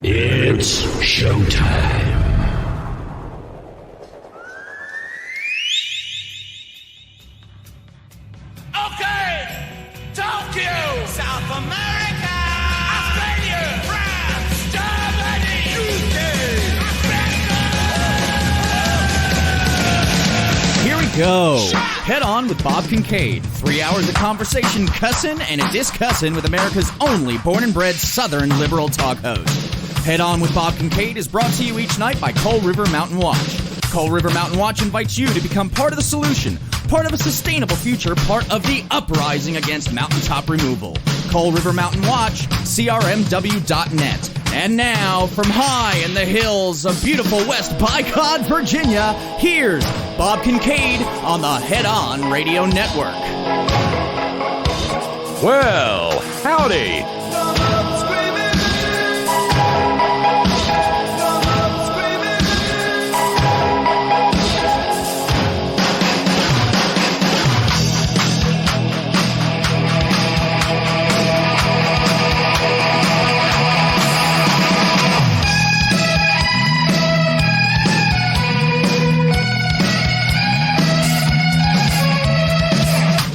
It's showtime. Okay! Tokyo! South America! Australia! France! Germany! UK! Here we go. Head on with Bob Kincaid. 3 hours of conversation, cussin' and a discussin' with America's only born and bred Southern liberal talk host. Head On with Bob Kincaid is brought to you each night by Coal River Mountain Watch. Coal River Mountain Watch invites you to become part of the solution, part of a sustainable future, part of the uprising against mountaintop removal. Coal River Mountain Watch, crmw.net. And now, from high in the hills of beautiful West Bicod, Virginia, here's Bob Kincaid on the Head On Radio Network. Well, howdy.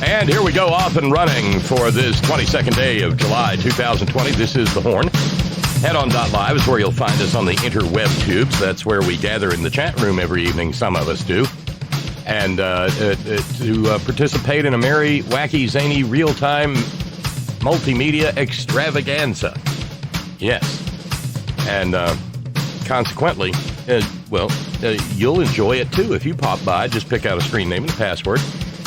And here we go, off and running for this 22nd day of July 2020. This is The Horn. Headon.live is where you'll find us on the interweb tubes. That's where we gather in the chat room every evening, some of us do. And to participate in a merry, wacky, zany, real-time multimedia extravaganza. Yes. And consequently, you'll enjoy it too. If you pop by, just pick out a screen name and a password.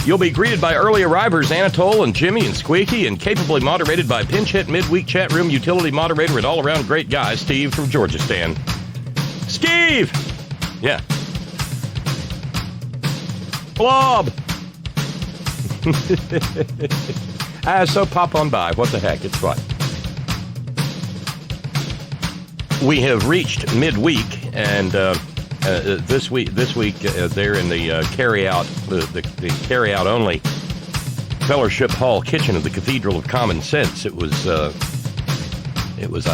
You'll be greeted by early arrivers Anatole and Jimmy and Squeaky, and capably moderated by pinch hit midweek chat room utility moderator and all-around great guy, Steve from Georgistan. Steve! Yeah. Blob! So pop on by. What the heck? It's fun. We have reached midweek, and this week they're in the carry-out, the carry-out only Fellowship Hall kitchen of the Cathedral of Common Sense. It was a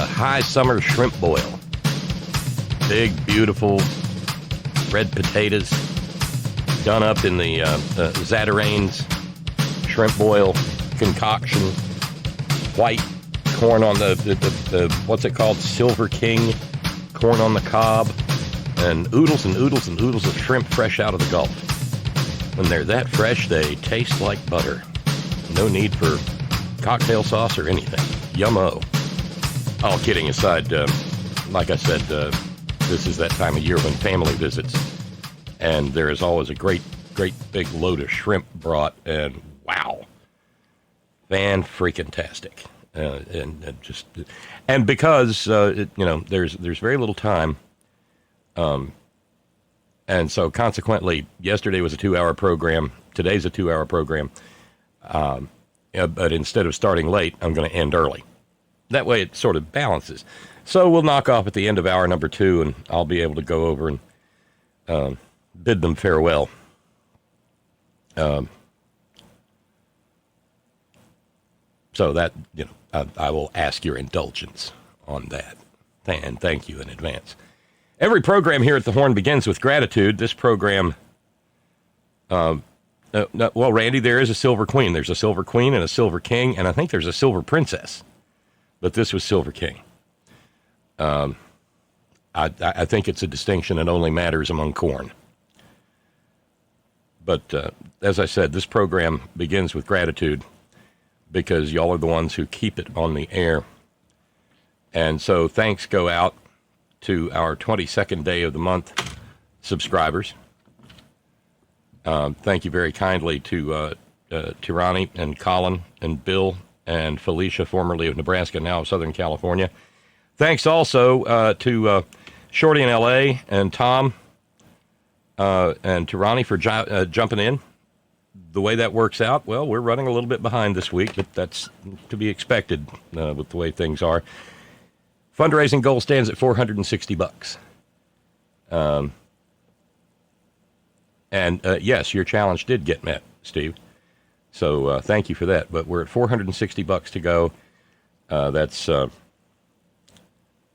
high summer shrimp boil. Big, beautiful red potatoes done up in the Zatarain's shrimp boil concoction. White corn on the what's it called? Silver King corn on the cob. And oodles and oodles and oodles of shrimp fresh out of the Gulf. When they're that fresh, they taste like butter. No need for cocktail sauce or anything. Yummo. All kidding aside, like I said, this is that time of year when family visits. And there is always a great big load of shrimp brought. And wow. Fan-freaking-tastic. And because, there's very little time. And so consequently, yesterday was a 2-hour program. Today's a 2-hour program. But instead of starting late, I'm going to end early. That way it sort of balances. So we'll knock off at the end of hour number 2, and I'll be able to go over and bid them farewell. So that, I will ask your indulgence on that. And thank you in advance. Every program here at The Horn begins with gratitude. This program, Randy, there is a Silver Queen. There's a Silver Queen and a Silver King, and I think there's a Silver Princess. But this was Silver King. I think it's a distinction that only matters among corn. But as I said, this program begins with gratitude because y'all are the ones who keep it on the air. And so thanks go out to our 22nd day of the month subscribers. Thank you very kindly to Ronnie and Colin and Bill and Felicia, formerly of Nebraska, now of Southern California. Thanks also to Shorty in L.A. and Tom and to Ronnie for jumping in. The way that works out, well, we're running a little bit behind this week, but that's to be expected with the way things are. Fundraising goal stands at $460. Yes, your challenge did get met, Steve. So thank you for that. But we're at $460 to go. That's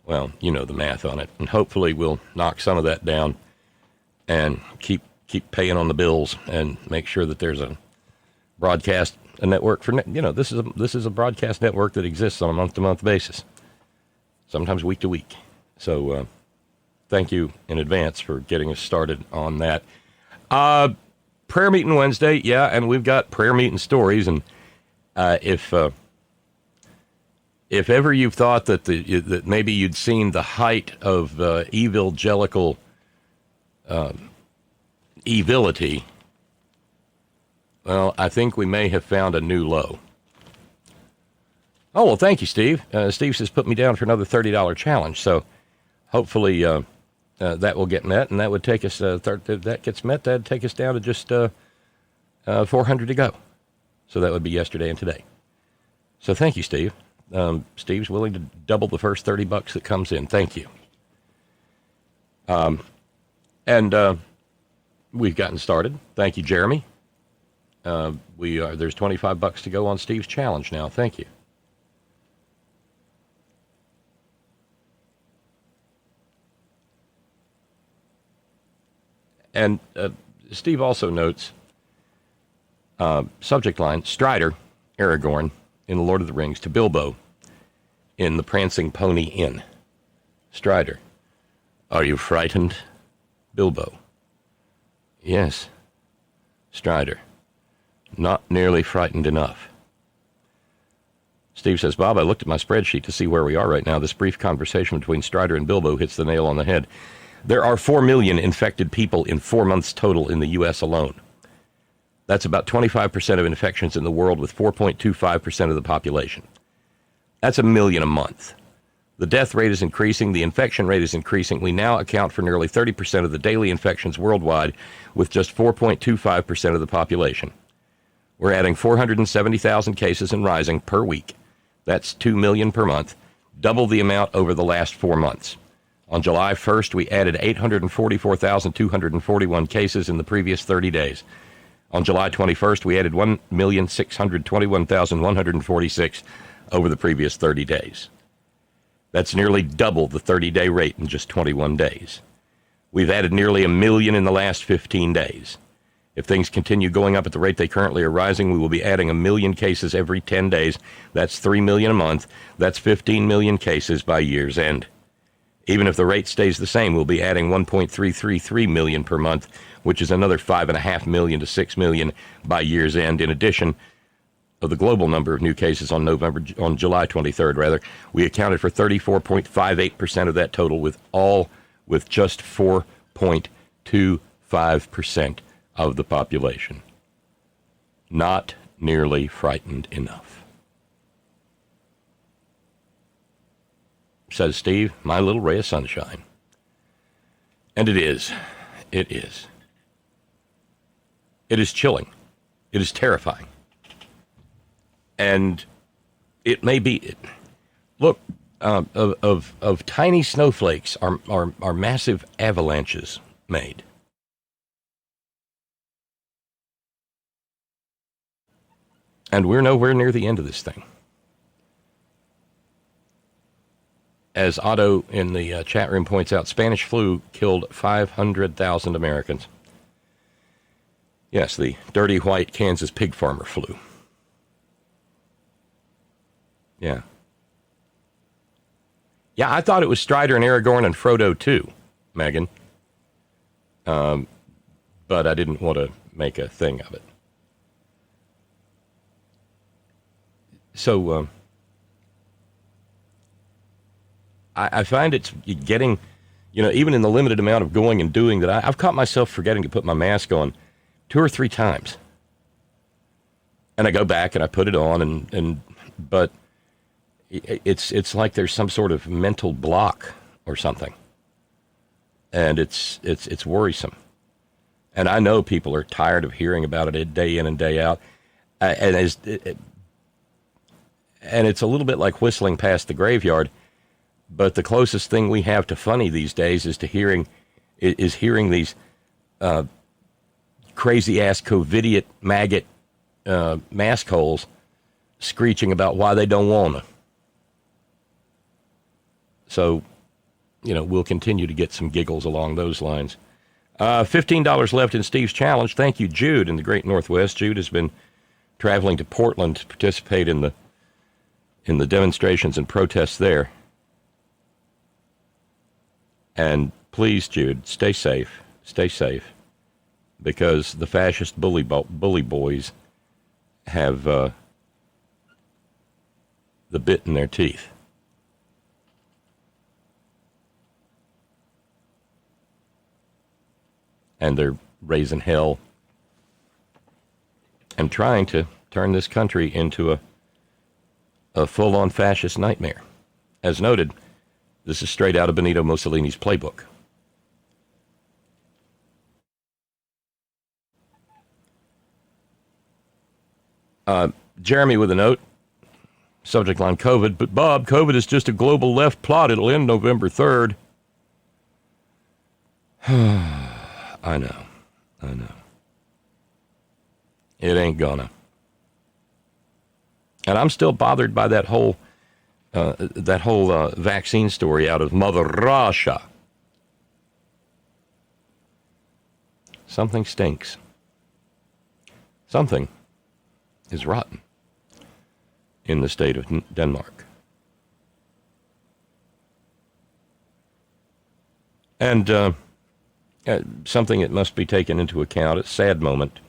Well, you know the math on it. And hopefully we'll knock some of that down and keep paying on the bills and make sure that there's a broadcast a network for, this is a broadcast network that exists on a month-to-month basis, sometimes week to week. So thank you in advance for getting us started on that. Prayer meeting Wednesday, yeah, and we've got prayer meeting stories. And if ever you've thought that that maybe you'd seen the height of EVILgelical evility, well, I think we may have found a new low. Oh, well, thank you, Steve. Steve says put me down for another $30 challenge. So hopefully that will get met, and that would take us, if that gets met, that'd take us down to just 400 to go. So that would be yesterday and today. So thank you, Steve. Steve's willing to double the first $30 that comes in. Thank you. And we've gotten started. Thank you, Jeremy. There's $25 to go on Steve's challenge now. Thank you. And Steve also notes, subject line, Strider, Aragorn, in The Lord of the Rings, to Bilbo in The Prancing Pony Inn. Strider, are you frightened? Bilbo, yes. Strider, not nearly frightened enough. Steve says, Bob, I looked at my spreadsheet to see where we are right now. This brief conversation between Strider and Bilbo hits the nail on the head. There are 4 million infected people in 4 months total in the U.S. alone. That's about 25% of infections in the world, with 4.25% of the population. That's 1 million a month. The death rate is increasing. The infection rate is increasing. We now account for nearly 30% of the daily infections worldwide, with just 4.25% of the population. We're adding 470,000 cases and rising per week. That's 2 million per month, double the amount over the last 4 months. On July 1st, we added 844,241 cases in the previous 30 days. On July 21st, we added 1,621,146 over the previous 30 days. That's nearly double the 30-day rate in just 21 days. We've added nearly 1 million in the last 15 days. If things continue going up at the rate they currently are rising, we will be adding 1 million cases every 10 days. That's 3 million a month. That's 15 million cases by year's end. Even if the rate stays the same, we'll be adding 1.333 million per month, which is another 5.5 million to 6 million by year's end. In addition of the global number of new cases on July 23rd, we accounted for 34.58% of that total, with just 4.25% of the population. Not nearly frightened enough. Says Steve, my little ray of sunshine. And it is. It is. It is chilling. It is terrifying. And it may be, look, of tiny snowflakes are massive avalanches made. And we're nowhere near the end of this thing. As Otto in the chat room points out, Spanish flu killed 500,000 Americans. Yes, the dirty white Kansas pig farmer flu. Yeah. Yeah, I thought it was Strider and Aragorn and Frodo too, Megan. But I didn't want to make a thing of it. So, I find it's getting, even in the limited amount of going and doing that, I've caught myself forgetting to put my mask on 2 or 3 times. And I go back and I put it on, but it's like there's some sort of mental block or something. And it's worrisome. And I know people are tired of hearing about it day in and day out. And it's a little bit like whistling past the graveyard. But the closest thing we have to funny these days is hearing these crazy-ass COVIDiot maggot mask holes screeching about why they don't want to. So we'll continue to get some giggles along those lines. $15 left in Steve's challenge. Thank you, Jude, in the Great Northwest. Jude has been traveling to Portland to participate in the demonstrations and protests there. And please, Jude, stay safe, because the fascist bully boys have the bit in their teeth. And they're raising hell and trying to turn this country into a full-on fascist nightmare. As noted, this is straight out of Benito Mussolini's playbook. Jeremy with a note. Subject line, COVID. But Bob, COVID is just a global left plot. It'll end November 3rd. I know. It ain't gonna. And I'm still bothered by that whole vaccine story out of Mother Russia. Something stinks. Something is rotten in the state of Denmark. And something that must be taken into account, a sad moment,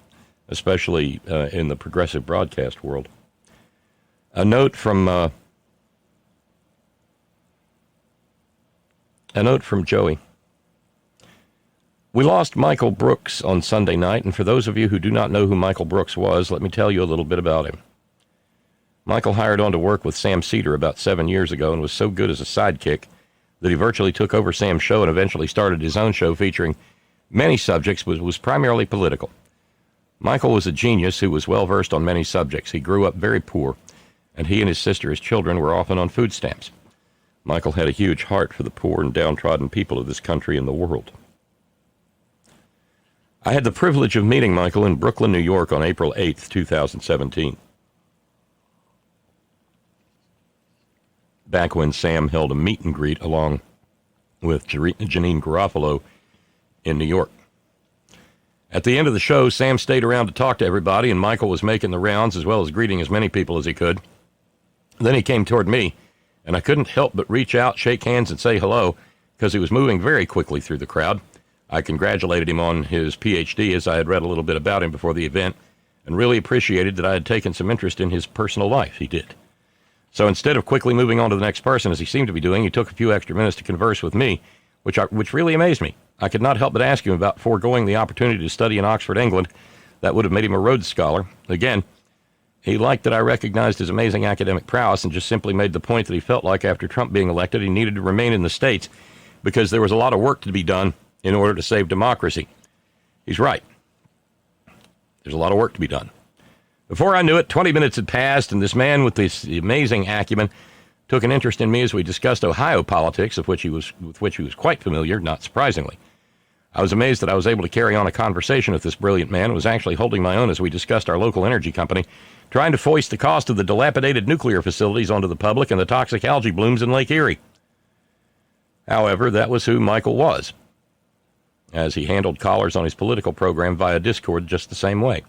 especially in the progressive broadcast world. A note from Joey. We lost Michael Brooks on Sunday night, and for those of you who do not know who Michael Brooks was, let me tell you a little bit about him. Michael hired on to work with Sam Cedar about 7 years ago and was so good as a sidekick that he virtually took over Sam's show and eventually started his own show featuring many subjects, but was primarily political. Michael was a genius who was well-versed on many subjects. He grew up very poor, and he and his sister, his children, were often on food stamps. Michael had a huge heart for the poor and downtrodden people of this country and the world. I had the privilege of meeting Michael in Brooklyn, New York on April 8th, 2017. Back when Sam held a meet and greet along with Janine Garofalo in New York. At the end of the show, Sam stayed around to talk to everybody, and Michael was making the rounds as well as greeting as many people as he could. Then he came toward me, and I couldn't help but reach out, shake hands, and say hello, because he was moving very quickly through the crowd. I congratulated him on his PhD, as I had read a little bit about him before the event, and really appreciated that I had taken some interest in his personal life. He did. So instead of quickly moving on to the next person, as he seemed to be doing, he took a few extra minutes to converse with me, which really amazed me. I could not help but ask him about foregoing the opportunity to study in Oxford, England. That would have made him a Rhodes Scholar. Again, he liked that I recognized his amazing academic prowess and just simply made the point that he felt like after Trump being elected, he needed to remain in the States because there was a lot of work to be done in order to save democracy. He's right. There's a lot of work to be done. Before I knew it, 20 minutes had passed, and this man with this amazing acumen took an interest in me as we discussed Ohio politics, with which he was quite familiar, not surprisingly. I was amazed that I was able to carry on a conversation with this brilliant man and was actually holding my own as we discussed our local energy company, trying to foist the cost of the dilapidated nuclear facilities onto the public and the toxic algae blooms in Lake Erie. However, that was who Michael was, as he handled callers on his political program via Discord just the same way.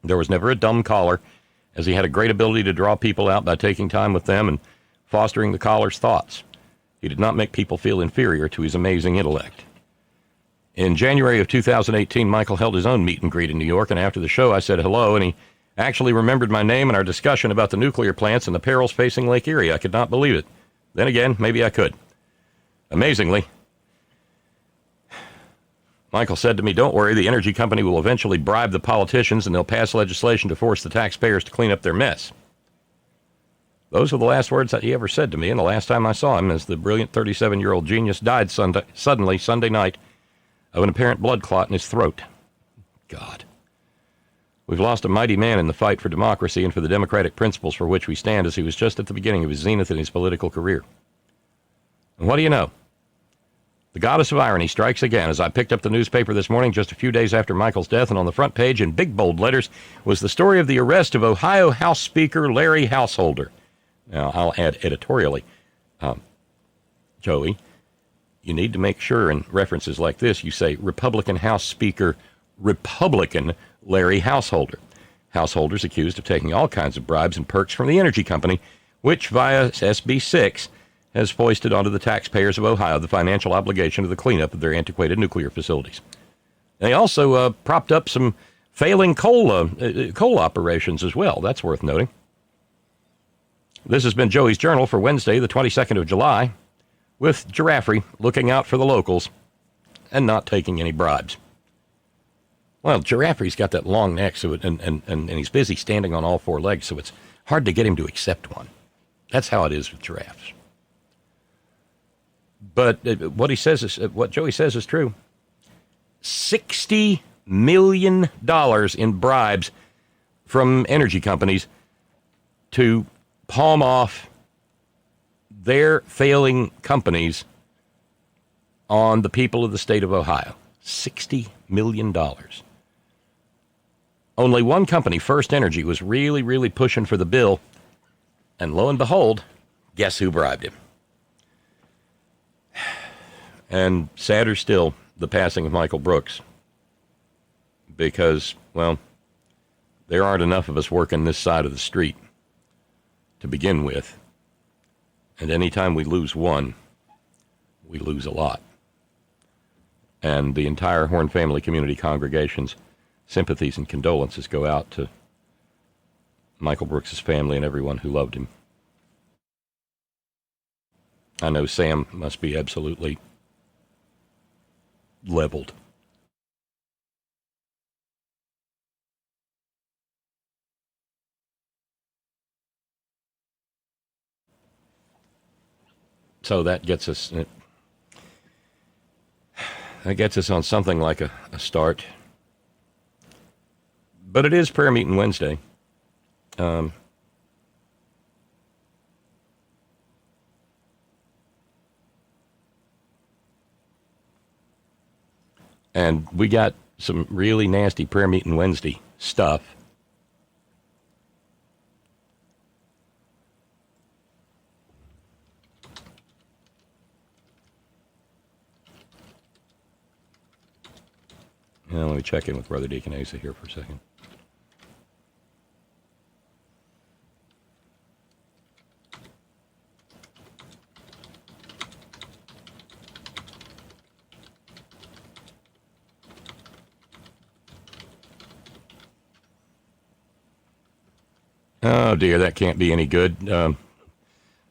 There was never a dumb caller, as he had a great ability to draw people out by taking time with them and fostering the caller's thoughts. He did not make people feel inferior to his amazing intellect. In January of 2018, Michael held his own meet and greet in New York, and after the show I said hello, and he actually remembered my name and our discussion about the nuclear plants and the perils facing Lake Erie. I could not believe it. Then again, maybe I could. Amazingly, Michael said to me, "Don't worry, the energy company will eventually bribe the politicians and they'll pass legislation to force the taxpayers to clean up their mess." Those were the last words that he ever said to me, and the last time I saw him, as the brilliant 37-year-old genius died suddenly Sunday night of an apparent blood clot in his throat. God. We've lost a mighty man in the fight for democracy and for the democratic principles for which we stand, as he was just at the beginning of his zenith in his political career. And what do you know? The goddess of irony strikes again as I picked up the newspaper this morning just a few days after Michael's death, and on the front page in big bold letters was the story of the arrest of Ohio House Speaker Larry Householder. Now, I'll add editorially, Joey, you need to make sure in references like this, you say Republican House Speaker, Republican Larry Householder. Householders accused of taking all kinds of bribes and perks from the energy company, which via SB 6 has foisted onto the taxpayers of Ohio the financial obligation of the cleanup of their antiquated nuclear facilities. They also propped up some failing coal operations as well. That's worth noting. This has been Joey's Journal for Wednesday, the 22nd of July, with Giraffe looking out for the locals and not taking any bribes. Well, Giraffe's got that long neck, so and he's busy standing on all four legs, so it's hard to get him to accept one. That's how it is with giraffes. But what Joey says is true. $60 million in bribes from energy companies to palm off their failing companies on the people of the state of Ohio. $60 million. Only one company, First Energy, was really, really pushing for the bill. And lo and behold, guess who bribed him? And sadder still, the passing of Michael Brooks. Because, well, there aren't enough of us working this side of the street to begin with. And anytime we lose one, we lose a lot. And the entire Horn Family Community Congregation's sympathies and condolences go out to Michael Brooks' family and everyone who loved him. I know Sam must be absolutely leveled. So that gets us on something like a start. But it is Prayer Meeting Wednesday. And we got some really nasty Prayer Meeting Wednesday stuff. Now, let me check in with Brother Deacon Asa here for a second. Oh, dear, that can't be any good.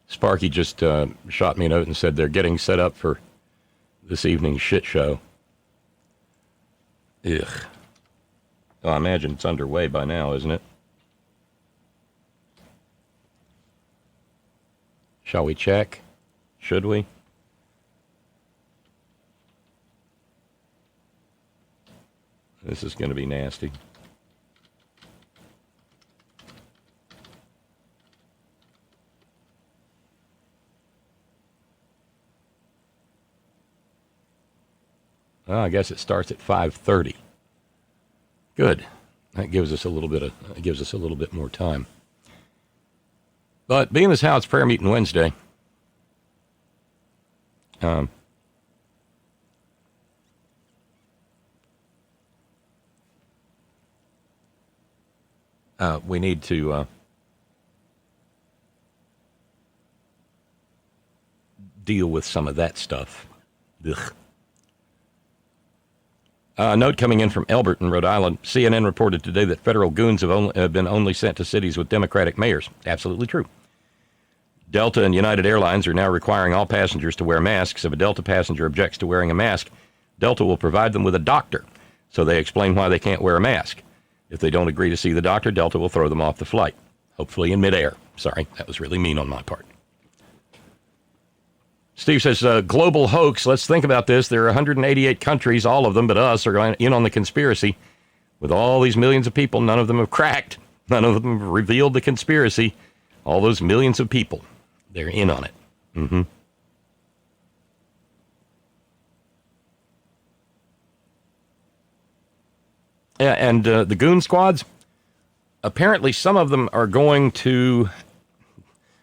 Sparky just shot me a note and said they're getting set up for this evening's Shitshow. Ugh. Well, I imagine it's underway by now, isn't it? Shall we check? Should we? This is going to be nasty. Well, I guess it starts at 5:30. Good. That gives us a little bit more time. But being as how it's Prayer Meeting Wednesday, we need to deal with some of that stuff. Ugh. A note coming in from Elberton, Rhode Island. CNN reported today that federal goons have been only sent to cities with Democratic mayors. Absolutely true. Delta and United Airlines are now requiring all passengers to wear masks. If a Delta passenger objects to wearing a mask, Delta will provide them with a doctor, so they explain why they can't wear a mask. If they don't agree to see the doctor, Delta will throw them off the flight, hopefully in midair. Sorry, that was really mean on my part. Steve says, global hoax. Let's think about this. There are 188 countries, all of them but us, are in on the conspiracy. With all these millions of people, none of them have cracked. None of them have revealed the conspiracy. All those millions of people, they're in on it. Mm-hmm. Yeah, and the goon squads, apparently some of them are going to,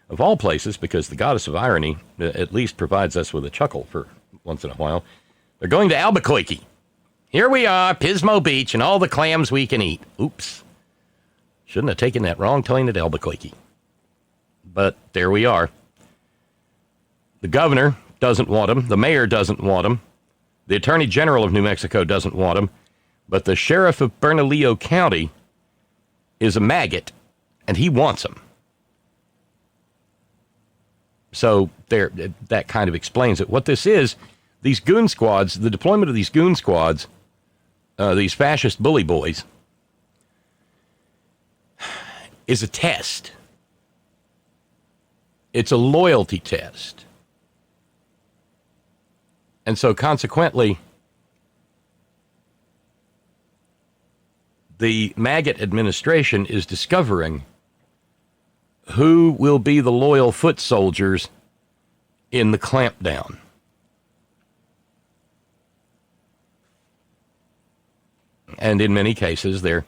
of all places, because the goddess of irony at least provides us with a chuckle for once in a while. They're going to Albuquerque. Here we are, Pismo Beach, and all the clams we can eat. Oops. Shouldn't have taken that wrong turn at Albuquerque. But there we are. The governor doesn't want them. The mayor doesn't want them. The attorney general of New Mexico doesn't want them. But the sheriff of Bernalillo County is a maggot, and he wants them. So there, that kind of explains it. What this is, these goon squads, the deployment of these goon squads, these fascist bully boys, is a test. It's a loyalty test. And so consequently, the maggot administration is discovering who will be the loyal foot soldiers in the clampdown. And in many cases, they're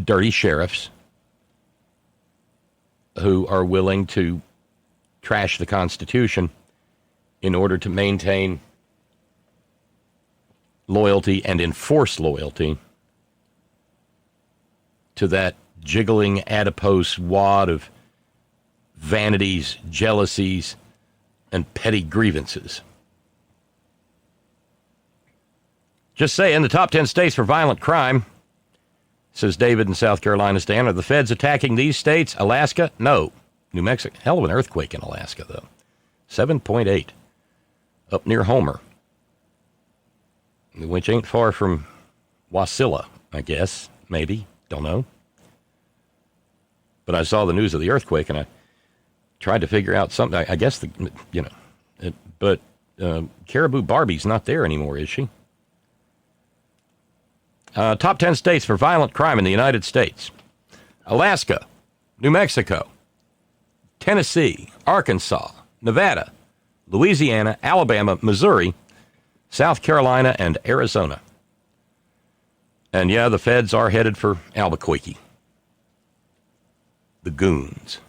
dirty sheriffs who are willing to trash the Constitution in order to maintain loyalty and enforce loyalty to that jiggling adipose wad of vanities, jealousies, and petty grievances. Just saying, the top 10 states for violent crime, says David in South Carolina. Stan, are the feds attacking these states? Alaska? No. New Mexico. Hell of an earthquake in Alaska, though. 7.8. Up near Homer. Which ain't far from Wasilla, I guess. Maybe. Don't know. But I saw the news of the earthquake, and I tried to figure out something. I guess, but Caribou Barbie's not there anymore, is she? Top 10 states for violent crime in the United States. Alaska, New Mexico, Tennessee, Arkansas, Nevada, Louisiana, Alabama, Missouri, South Carolina, and Arizona. And yeah, the feds are headed for Albuquerque. The goons.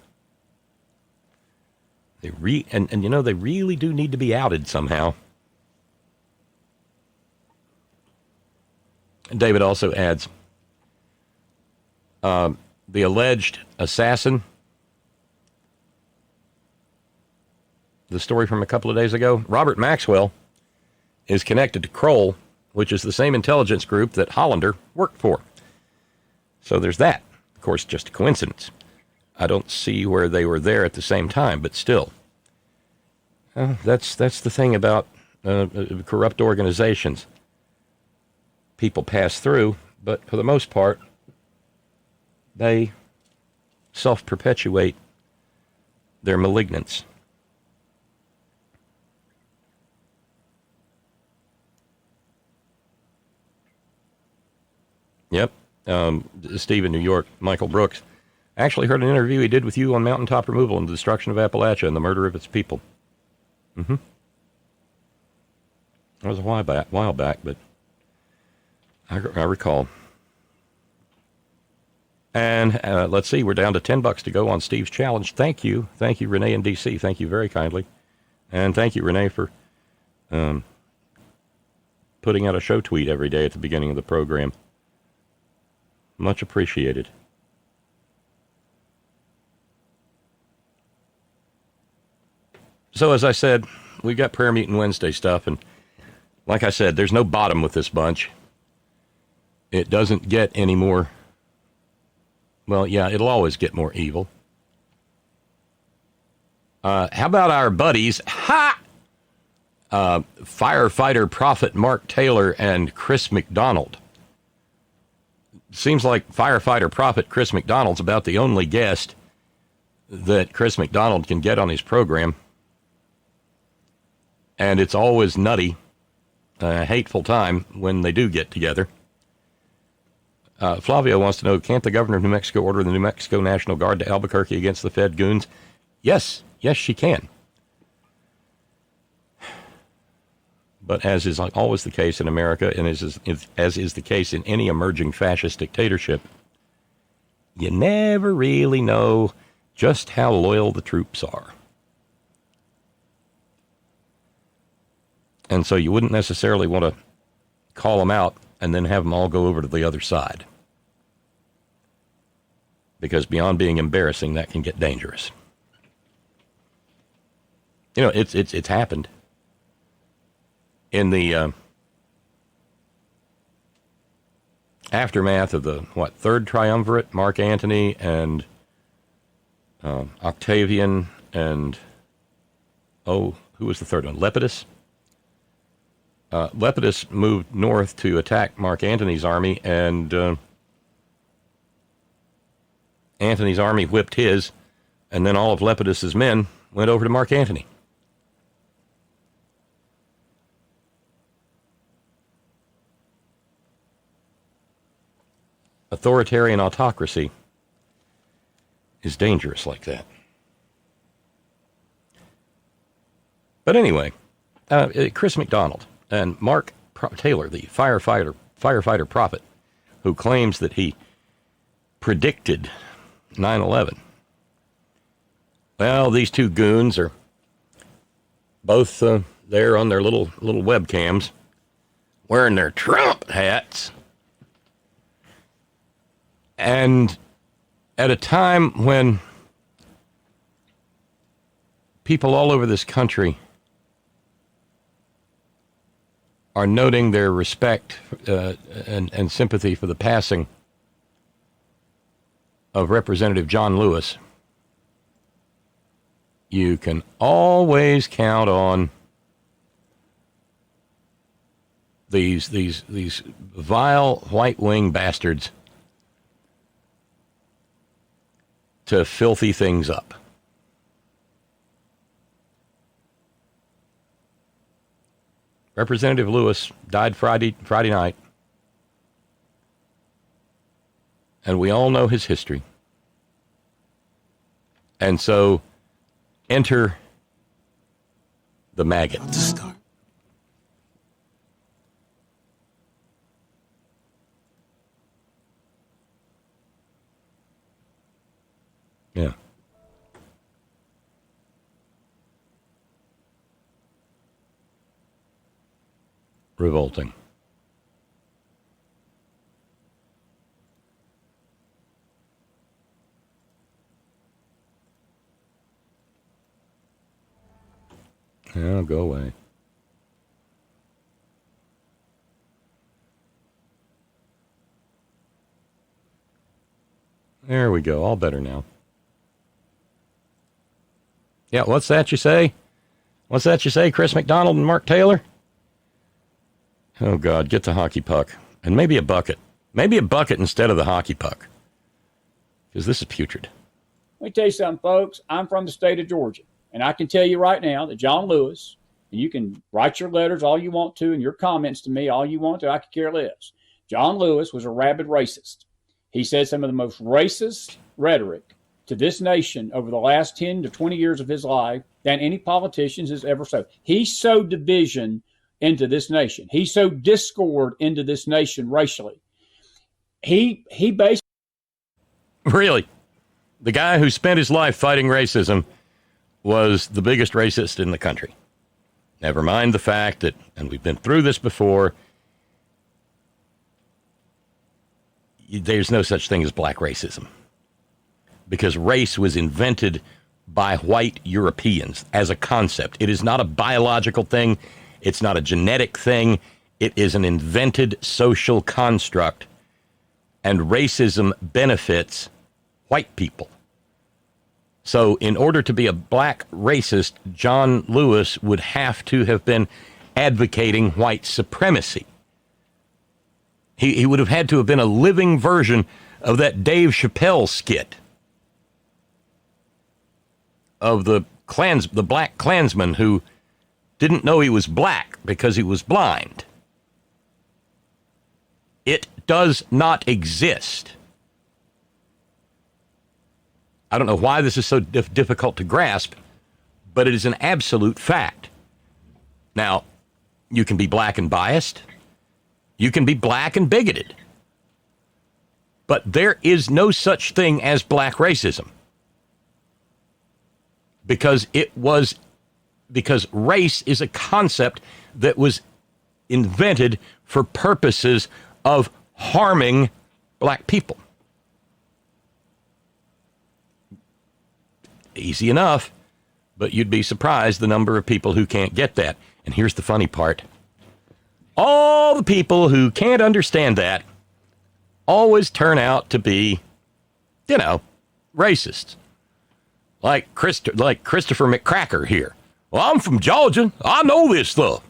They they really do need to be outed somehow. David also adds, the alleged assassin, the story from a couple of days ago, Robert Maxwell, is connected to Kroll, which is the same intelligence group that Hollander worked for. So there's that. Of course, just a coincidence. I don't see where they were there at the same time, but still. That's the thing about corrupt organizations. People pass through, but for the most part, they self-perpetuate their malignance. Yep. Steve in New York, Michael Brooks. Actually heard an interview he did with you on mountaintop removal and the destruction of Appalachia and the murder of its people. Mm-hmm. That was a while back, but I recall. And let's see, we're down to $10 to go on Steve's challenge. Thank you, Renee in D.C. Thank you very kindly. And thank you, Renee, for putting out a show tweet every day at the beginning of the program. Much appreciated. So as I said, we got Prayer Meeting Wednesday stuff, and like I said, there's no bottom with this bunch. It doesn't get any more, well, yeah, it'll always get more evil. How about our buddies, firefighter prophet Mark Taylor and Chris McDonald? Seems like firefighter prophet Chris McDonald's about the only guest that Chris McDonald can get on his program. And it's always nutty, a hateful time when they do get together. Flavio wants to know, can't the governor of New Mexico order the New Mexico National Guard to Albuquerque against the Fed goons? Yes, she can. But as is always the case in America, and as is the case in any emerging fascist dictatorship, you never really know just how loyal the troops are. And so you wouldn't necessarily want to call them out and then have them all go over to the other side. Because beyond being embarrassing, that can get dangerous. You know, it's happened. In the aftermath of the, third triumvirate, Mark Antony and Octavian and, who was the third one? Lepidus? Lepidus moved north to attack Mark Antony's army, and Antony's army whipped his, and then all of Lepidus's men went over to Mark Antony. Authoritarian autocracy is dangerous like that. But anyway, Chris McDonald and Mark Taylor, the firefighter prophet, who claims that he predicted 9/11. Well, these two goons are both there on their little webcams, wearing their Trump hats. And at a time when people all over this country are noting their respect and sympathy for the passing of Representative John Lewis, you can always count on these vile white-wing bastards to filthy things up. Representative Lewis died Friday night, and we all know his history. And so, enter the maggots. Yeah. Revolting. Yeah, go away. There we go. All better now. Yeah, what's that you say? What's that you say, Chris McDonald and Mark Taylor? Oh, God, get the hockey puck. And maybe a bucket. Maybe a bucket instead of the hockey puck. Because this is putrid. Let me tell you something, folks. I'm from the state of Georgia. And I can tell you right now that John Lewis, and you can write your letters all you want to and your comments to me all you want to, I could care less. John Lewis was a rabid racist. He said some of the most racist rhetoric to this nation over the last 10 to 20 years of his life than any politician has ever said. He sowed division into this nation. He sowed discord into this nation racially. He basically... Really? The guy who spent his life fighting racism was the biggest racist in the country. Never mind the fact that, and we've been through this before, there's no such thing as black racism. Because race was invented by white Europeans as a concept. It is not a biological thing. It's not a genetic thing. It is an invented social construct. And racism benefits white people. So in order to be a black racist, John Lewis would have to have been advocating white supremacy. He would have had to have been a living version of that Dave Chappelle skit of the black Klansman who didn't know he was black because he was blind. It does not exist. I don't know why this is so difficult to grasp, but it is an absolute fact. Now, you can be black and biased. You can be black and bigoted. But there is no such thing as black racism. Because it was because race is a concept that was invented for purposes of harming black people. Easy enough, but you'd be surprised the number of people who can't get that. And here's the funny part. All the people who can't understand that always turn out to be, racists. Like Christopher McCracker here. Well, I'm from Georgia. I know this stuff.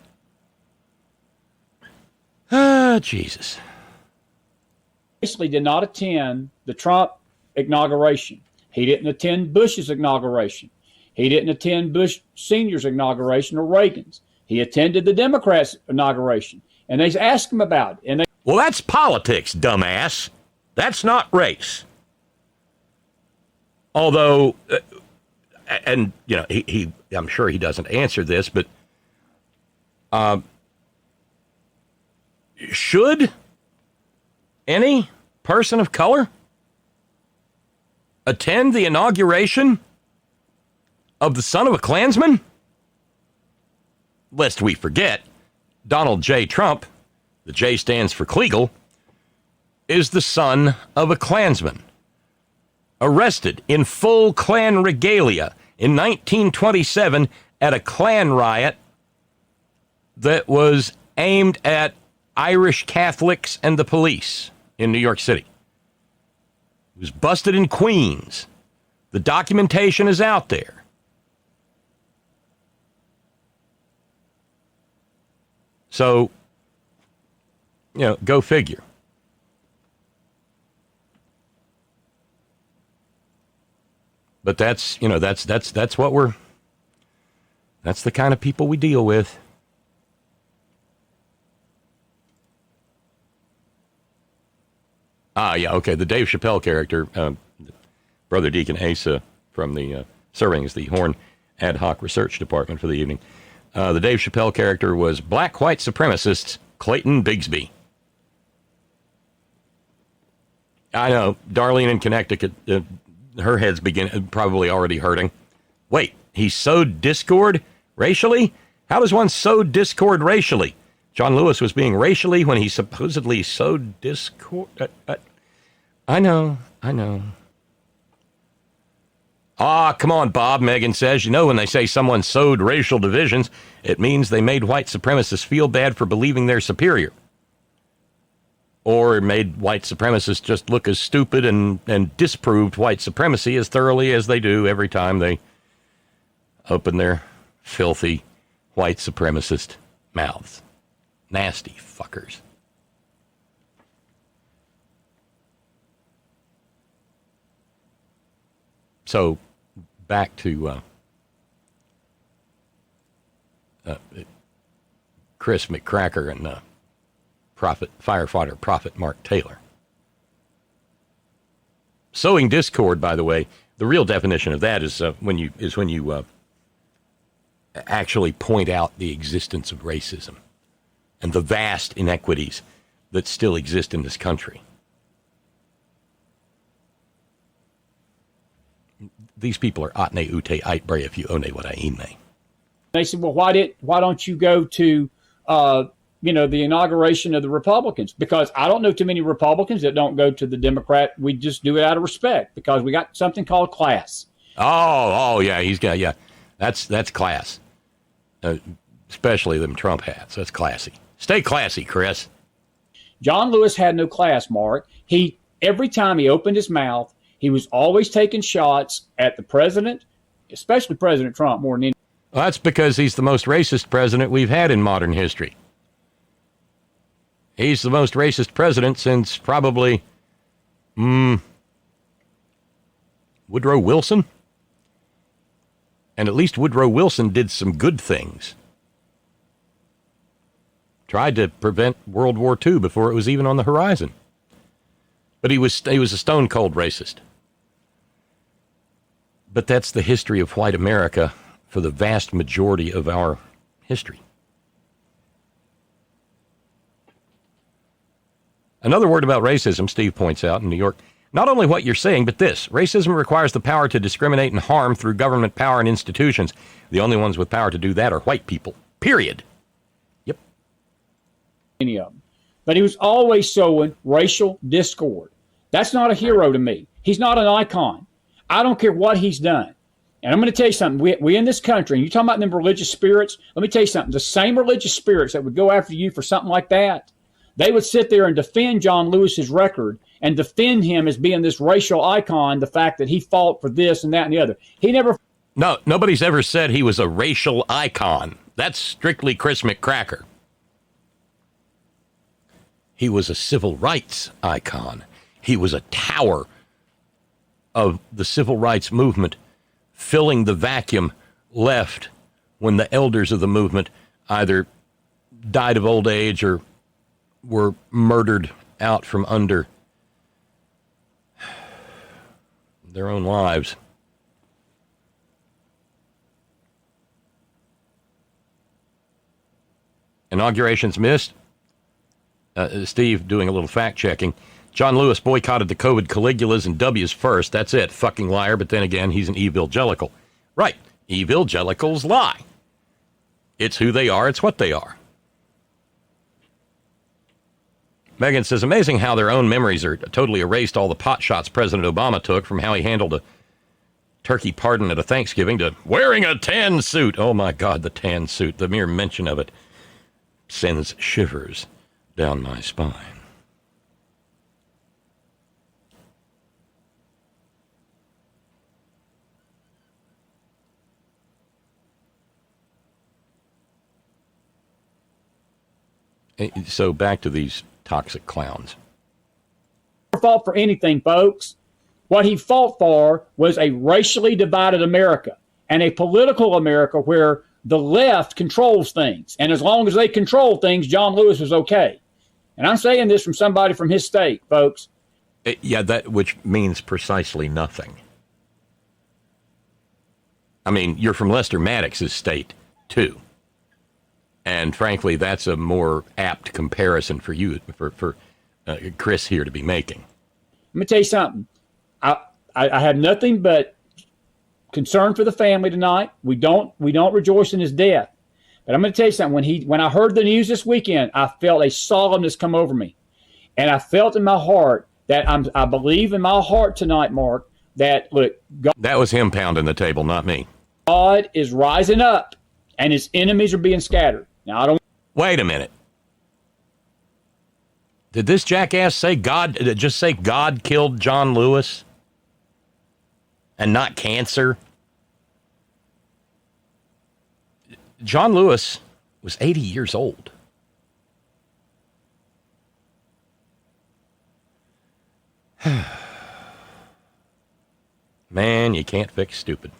Jesus. Basically did not attend the Trump inauguration. He didn't attend Bush's inauguration. He didn't attend Bush Sr.'s inauguration or Reagan's. He attended the Democrats' inauguration. And they asked him about it. Well, that's politics, dumbass. That's not race. Although, he I'm sure he doesn't answer this, but should any person of color attend the inauguration of the son of a Klansman? Lest we forget, Donald J. Trump, the J stands for Kleagle, is the son of a Klansman, arrested in full Klan regalia in 1927 at a Klan riot that was aimed at Irish Catholics and the police in New York City. He was busted in Queens. The documentation is out there. So, go figure. But that's what that's the kind of people we deal with. Yeah, okay. The Dave Chappelle character, Brother Deacon Asa from the serving as the Horn Ad Hoc Research Department for the evening. The Dave Chappelle character was black white supremacist Clayton Bigsby. I know, Darlene in Connecticut, her head's probably already hurting. Wait, he sowed discord racially? How does one sow discord racially? John Lewis was being racially when he supposedly sowed discord. I know. Come on, Bob, Megan says. When they say someone sowed racial divisions, it means they made white supremacists feel bad for believing they're superior. Or made white supremacists just look as stupid and disproved white supremacy as thoroughly as they do every time they open their filthy white supremacist mouths. Nasty fuckers. So, back to Chris McCracker and firefighter Prophet Mark Taylor. Sowing discord, by the way, the real definition of that is when you actually point out the existence of racism and the vast inequities that still exist in this country. These people are atne ute aitbre if you one what I ine. They said, well, why don't you go to the inauguration of the Republicans? Because I don't know too many Republicans that don't go to the Democrat. We just do it out of respect because we got something called class. Oh yeah, that's class. Especially them Trump hats. That's classy. Stay classy, Chris. John Lewis had no class, Mark. Every time he opened his mouth, he was always taking shots at the president, especially President Trump, more than any. Well, that's because he's the most racist president we've had in modern history. He's the most racist president since probably Woodrow Wilson. And at least Woodrow Wilson did some good things. Tried to prevent World War II before it was even on the horizon. But he was a stone-cold racist. But that's the history of white America for the vast majority of our history. Another word about racism, Steve points out in New York. Not only what you're saying, but this. Racism requires the power to discriminate and harm through government power and institutions. The only ones with power to do that are white people. Period. Yep. Any of them. But he was always sowing racial discord. That's not a hero to me. He's not an icon. I don't care what he's done. And I'm going to tell you something. We in this country, and you're talking about them religious spirits, let me tell you something. The same religious spirits that would go after you for something like that, they would sit there and defend John Lewis's record and defend him as being this racial icon, the fact that he fought for this and that and the other. He never... No, nobody's ever said he was a racial icon. That's strictly Chris McCracker. He was a civil rights icon. He was a tower of the civil rights movement, filling the vacuum left when the elders of the movement either died of old age or were murdered out from under their own lives. Inaugurations missed. Steve doing a little fact checking. John Lewis boycotted the COVID Caligulas and W's first. That's it. Fucking liar. But then again, he's an EVILgelical. Right. EVILgelicals lie. It's who they are. It's what they are. Megan says, amazing how their own memories are totally erased all the pot shots President Obama took, from how he handled a turkey pardon at a Thanksgiving to wearing a tan suit. Oh, my God, the tan suit. The mere mention of it sends shivers down my spine. So back to these toxic clowns. Fought for anything, folks. What he fought for was a racially divided America and a political America where the left controls things. And as long as they control things, John Lewis was okay. And I'm saying this from somebody from his state, folks. Yeah, that which means precisely nothing. I mean, you're from Lester Maddox's state, too. And frankly, that's a more apt comparison for you, for Chris here to be making. Let me tell you something. I have nothing but concern for the family tonight. We don't rejoice in his death. But I'm going to tell you something. When I heard the news this weekend, I felt a solemnness come over me. And I felt in my heart that I believe in my heart tonight, Mark, that, look, God, that was him pounding the table, not me. God is rising up and his enemies are being scattered. Now, I don't... Wait a minute. Did this jackass say God killed John Lewis and not cancer? John Lewis was 80 years old. Man, you can't fix stupid.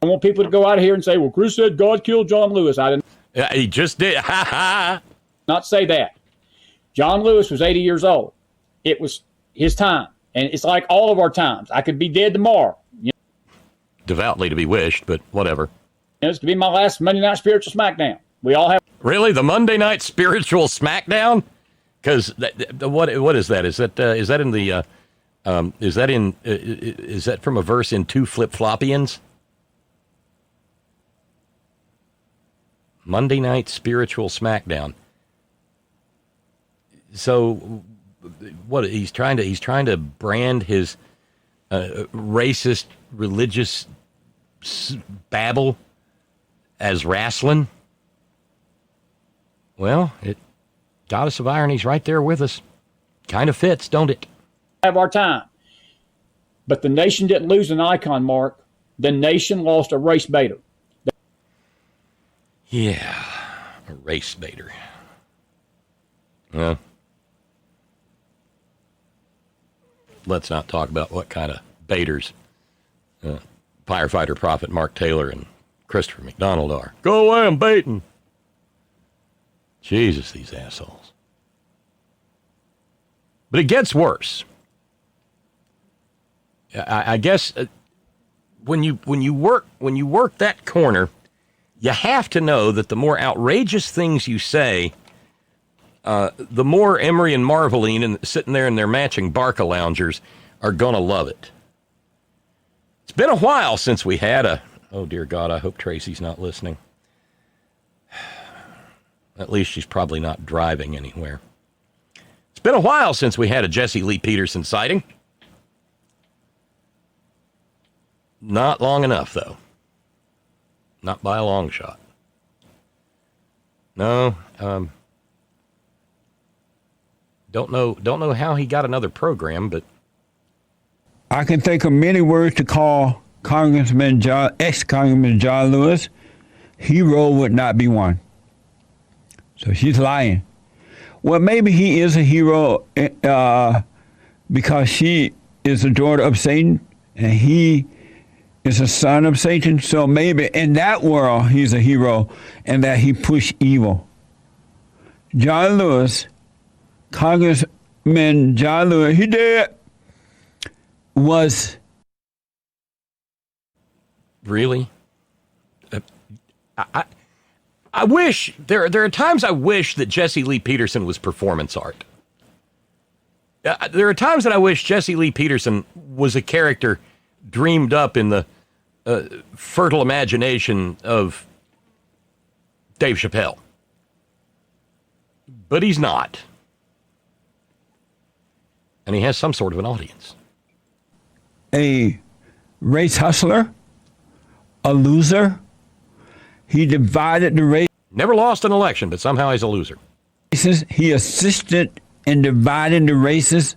I want people to go out of here and say, well, Chris said God killed John Lewis. I didn't... He just did. Ha ha. Not say that. John Lewis was 80 years old. It was his time. And it's like all of our times. I could be dead tomorrow. You know? Devoutly to be wished, but whatever. It's to be my last Monday Night Spiritual Smackdown. We all have... Really? The Monday Night Spiritual Smackdown? Because what is that? Is that in the... is that from a verse in Two Flip-Floppians? Monday Night Spiritual Smackdown. So, what he's trying to brand his racist religious babble as wrestling. Well, Goddess of Irony's right there with us. Kind of fits, don't it? Have our time. But the nation didn't lose an icon, Mark. The nation lost a race baiter. Yeah, a race baiter. Well, let's not talk about what kind of baiters firefighter prophet Mark Taylor and Christopher McDonald are. Go away, I'm baiting. Jesus, these assholes. But it gets worse. I guess when you work that corner, you have to know that the more outrageous things you say, the more Emery and Marveline and sitting there in their matching Barca loungers are going to love it. It's been a while since we had a... Oh, dear God, I hope Tracy's not listening. At least she's probably not driving anywhere. It's been a while since we had a Jesse Lee Peterson sighting. Not long enough, though. Not by a long shot. No, don't know how he got another program, but I can think of many words to call ex-Congressman John Lewis. Hero would not be one. So she's lying. Well, maybe he is a hero because she is the daughter of Satan and he is a son of Satan. So maybe in that world he's a hero and that he pushed evil. John Lewis, Congressman John Lewis, he did, was... Really? I wish, there are times I wish that Jesse Lee Peterson was performance art. There are times that I wish Jesse Lee Peterson was a character dreamed up in the fertile imagination of Dave Chappelle. But he's not. And he has some sort of an audience. A race hustler, a loser. He divided the race. Never lost an election, but somehow he's a loser. He assisted in dividing the races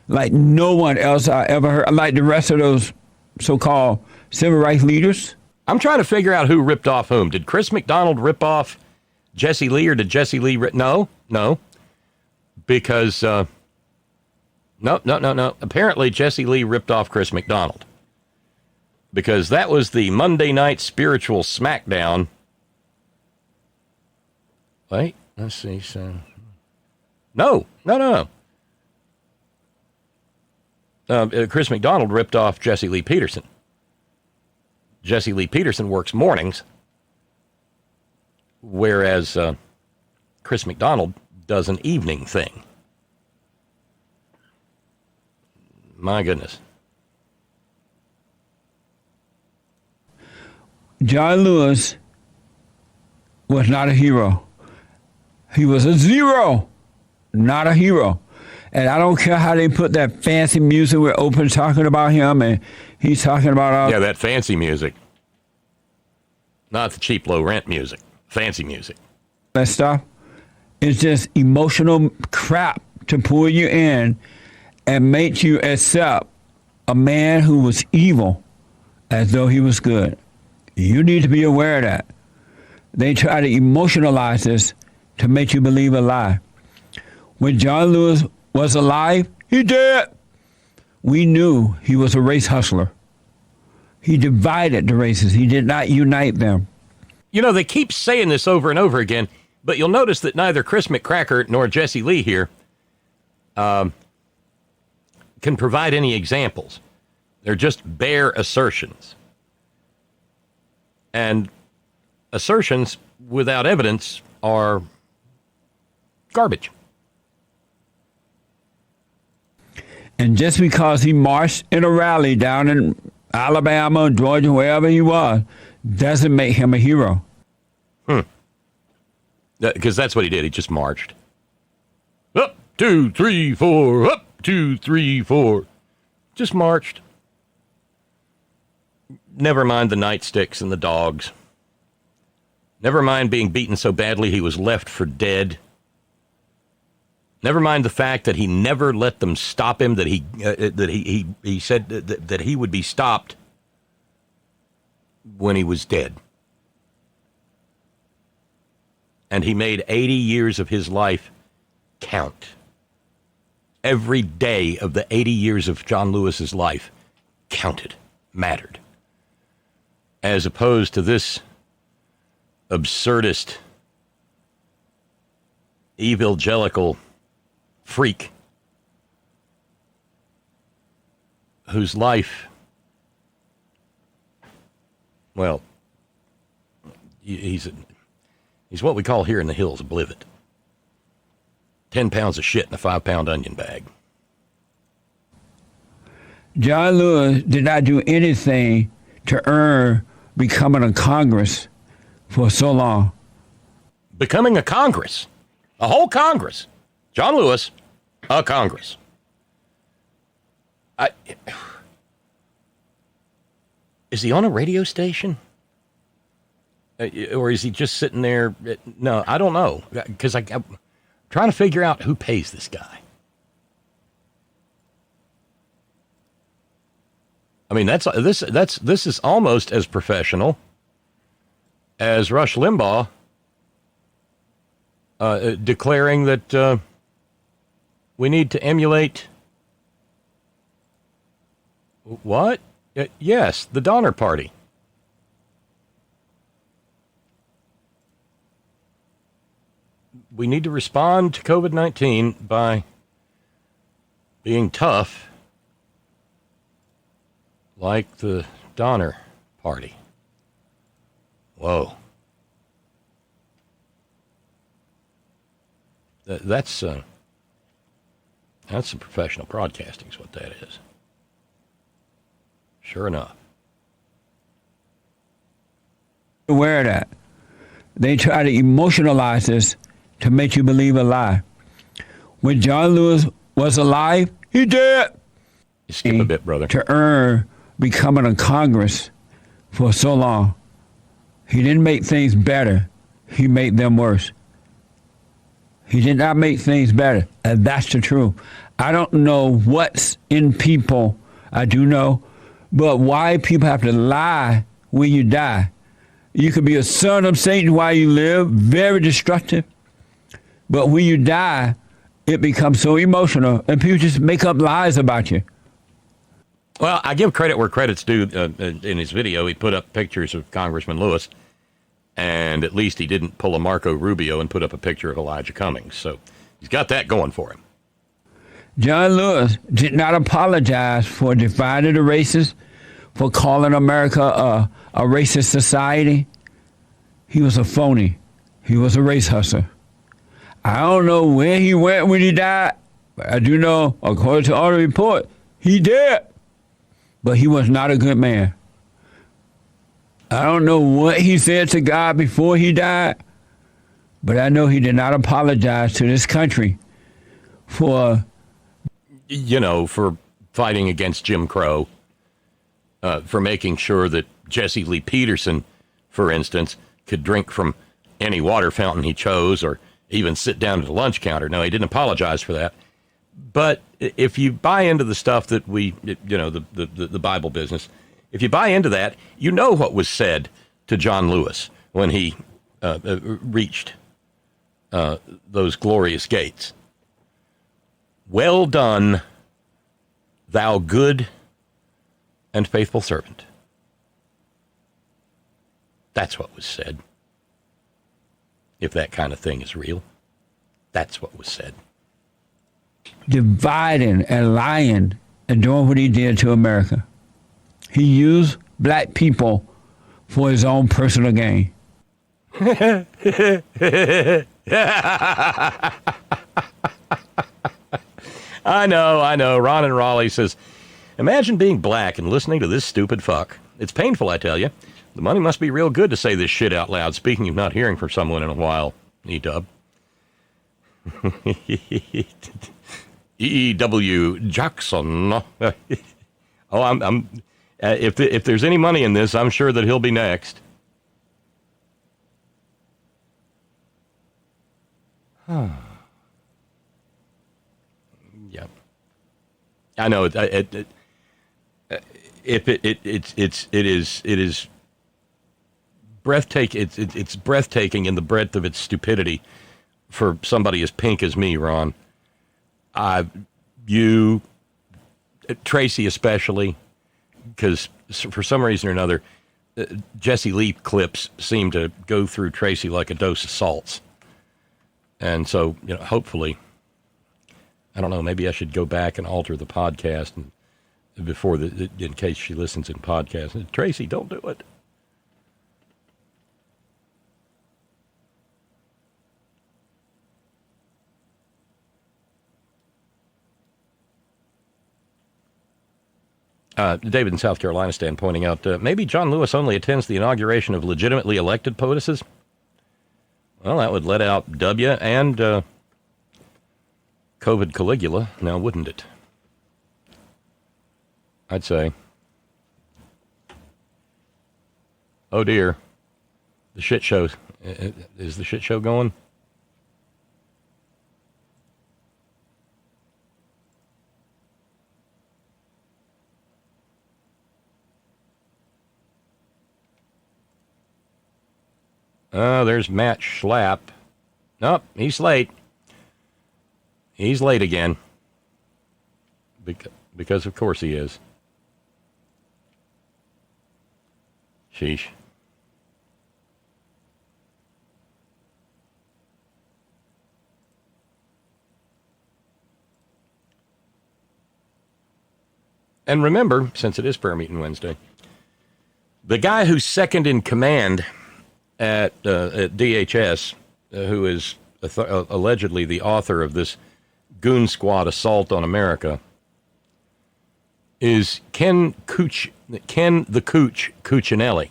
like no one else I ever heard, like the rest of those so-called civil rights leaders. I'm trying to figure out who ripped off whom. Did Chris McDonald rip off Jesse Lee, or did Jesse Lee No. Because, no. Apparently Jesse Lee ripped off Chris McDonald. Because that was the Monday night spiritual smackdown. Wait, let's see. So, no. Chris McDonald ripped off Jesse Lee Peterson. Jesse Lee Peterson works mornings, whereas Chris McDonald does an evening thing. My goodness. John Lewis was not a hero. He was a zero, not a hero. And I don't care how they put that fancy music where Oprah's talking about him and he's talking about all... Yeah, that fancy music. Not the cheap, low-rent music. Fancy music. That stuff. It's just emotional crap to pull you in and make you accept a man who was evil as though he was good. You need to be aware of that. They try to emotionalize this to make you believe a lie. When John Lewis was alive, he did. We knew he was a race hustler. He divided the races. He did not unite them. You know, they keep saying this over and over again, but you'll notice that neither Chris McCracker nor Jesse Lee here can provide any examples. They're just bare assertions. And assertions without evidence are garbage. And just because he marched in a rally down in Alabama, Georgia, wherever he was, doesn't make him a hero. Because that's what he did. He just marched. Up, 2, 3, 4. Up, 2, 3, 4. Just marched. Never mind the nightsticks and the dogs. Never mind being beaten so badly he was left for dead. Never mind the fact that he never let them stop him, that he said that he would be stopped when he was dead. And he made 80 years of his life count. Every day of the 80 years of John Lewis's life counted, mattered. As opposed to this absurdist, EVILgelical freak whose life, well, he's what we call here in the hills a blivet. 10 pounds of shit in a 5-pound onion bag. John Lewis did not do anything to earn becoming a Congress for so long. Becoming a Congress. A whole Congress. John Lewis, a Congress. Is he on a radio station? Or is he just sitting there? No, I don't know. Because I'm trying to figure out who pays this guy. I mean, this is almost as professional as Rush Limbaugh declaring that we need to emulate what? Yes, the Donner Party. We need to respond to COVID-19 by being tough like the Donner Party. Whoa. That's some professional broadcasting is what that is. Sure enough. Aware of that. They try to emotionalize this to make you believe a lie. When John Lewis was alive, he did. You skip a bit, brother. To earn becoming a Congress for so long. He didn't make things better. He made them worse. He did not make things better. And that's the truth. I don't know what's in people. I do know. But why people have to lie when you die. You could be a son of Satan while you live, very destructive. But when you die, it becomes so emotional, and people just make up lies about you. Well, I give credit where credit's due. In his video, he put up pictures of Congressman Lewis, and at least he didn't pull a Marco Rubio and put up a picture of Elijah Cummings. So he's got that going for him. John Lewis did not apologize for dividing the races, for calling America a racist society. He was a phony. He was a race hustler. I don't know where he went when he died, but I do know, according to all the report, he did. But he was not a good man. I don't know what he said to God before he died, but I know he did not apologize to this country for... for fighting against Jim Crow, for making sure that Jesse Lee Peterson, for instance, could drink from any water fountain he chose or even sit down at the lunch counter. No, he didn't apologize for that. But if you buy into the stuff that the Bible business, if you buy into that, you know what was said to John Lewis when he reached those glorious gates. Well done, thou good and faithful servant. That's what was said. If that kind of thing is real, that's what was said. Dividing and lying and doing what he did to America. He used black people for his own personal gain. I know. Ron and Raleigh says, imagine being black and listening to this stupid fuck. It's painful, I tell you. The money must be real good to say this shit out loud, speaking of not hearing from someone in a while, E-dub. E.W. Jackson. If there's any money in this, I'm sure that he'll be next. Yeah. I know it is breathtaking. It's breathtaking in the breadth of its stupidity for somebody as pink as me, Ron. You, Tracy especially, because for some reason or another, Jesse Lee clips seem to go through Tracy like a dose of salts. And so, hopefully, I don't know, maybe I should go back and alter the podcast in case she listens in podcast. Tracy, don't do it. David in South Carolina stand pointing out, maybe John Lewis only attends the inauguration of legitimately elected poetesses. Well, that would let out W and COVID Caligula, now wouldn't it? I'd say. Oh dear. The shit show. Is the shit show going? There's Matt Schlapp. Nope, he's late. He's late again. Because of course he is. Sheesh. And remember, since it is Prayer Meeting Wednesday, the guy who's second in command at DHS, who is allegedly the author of this goon squad assault on America, is Ken the Cooch Cuccinelli.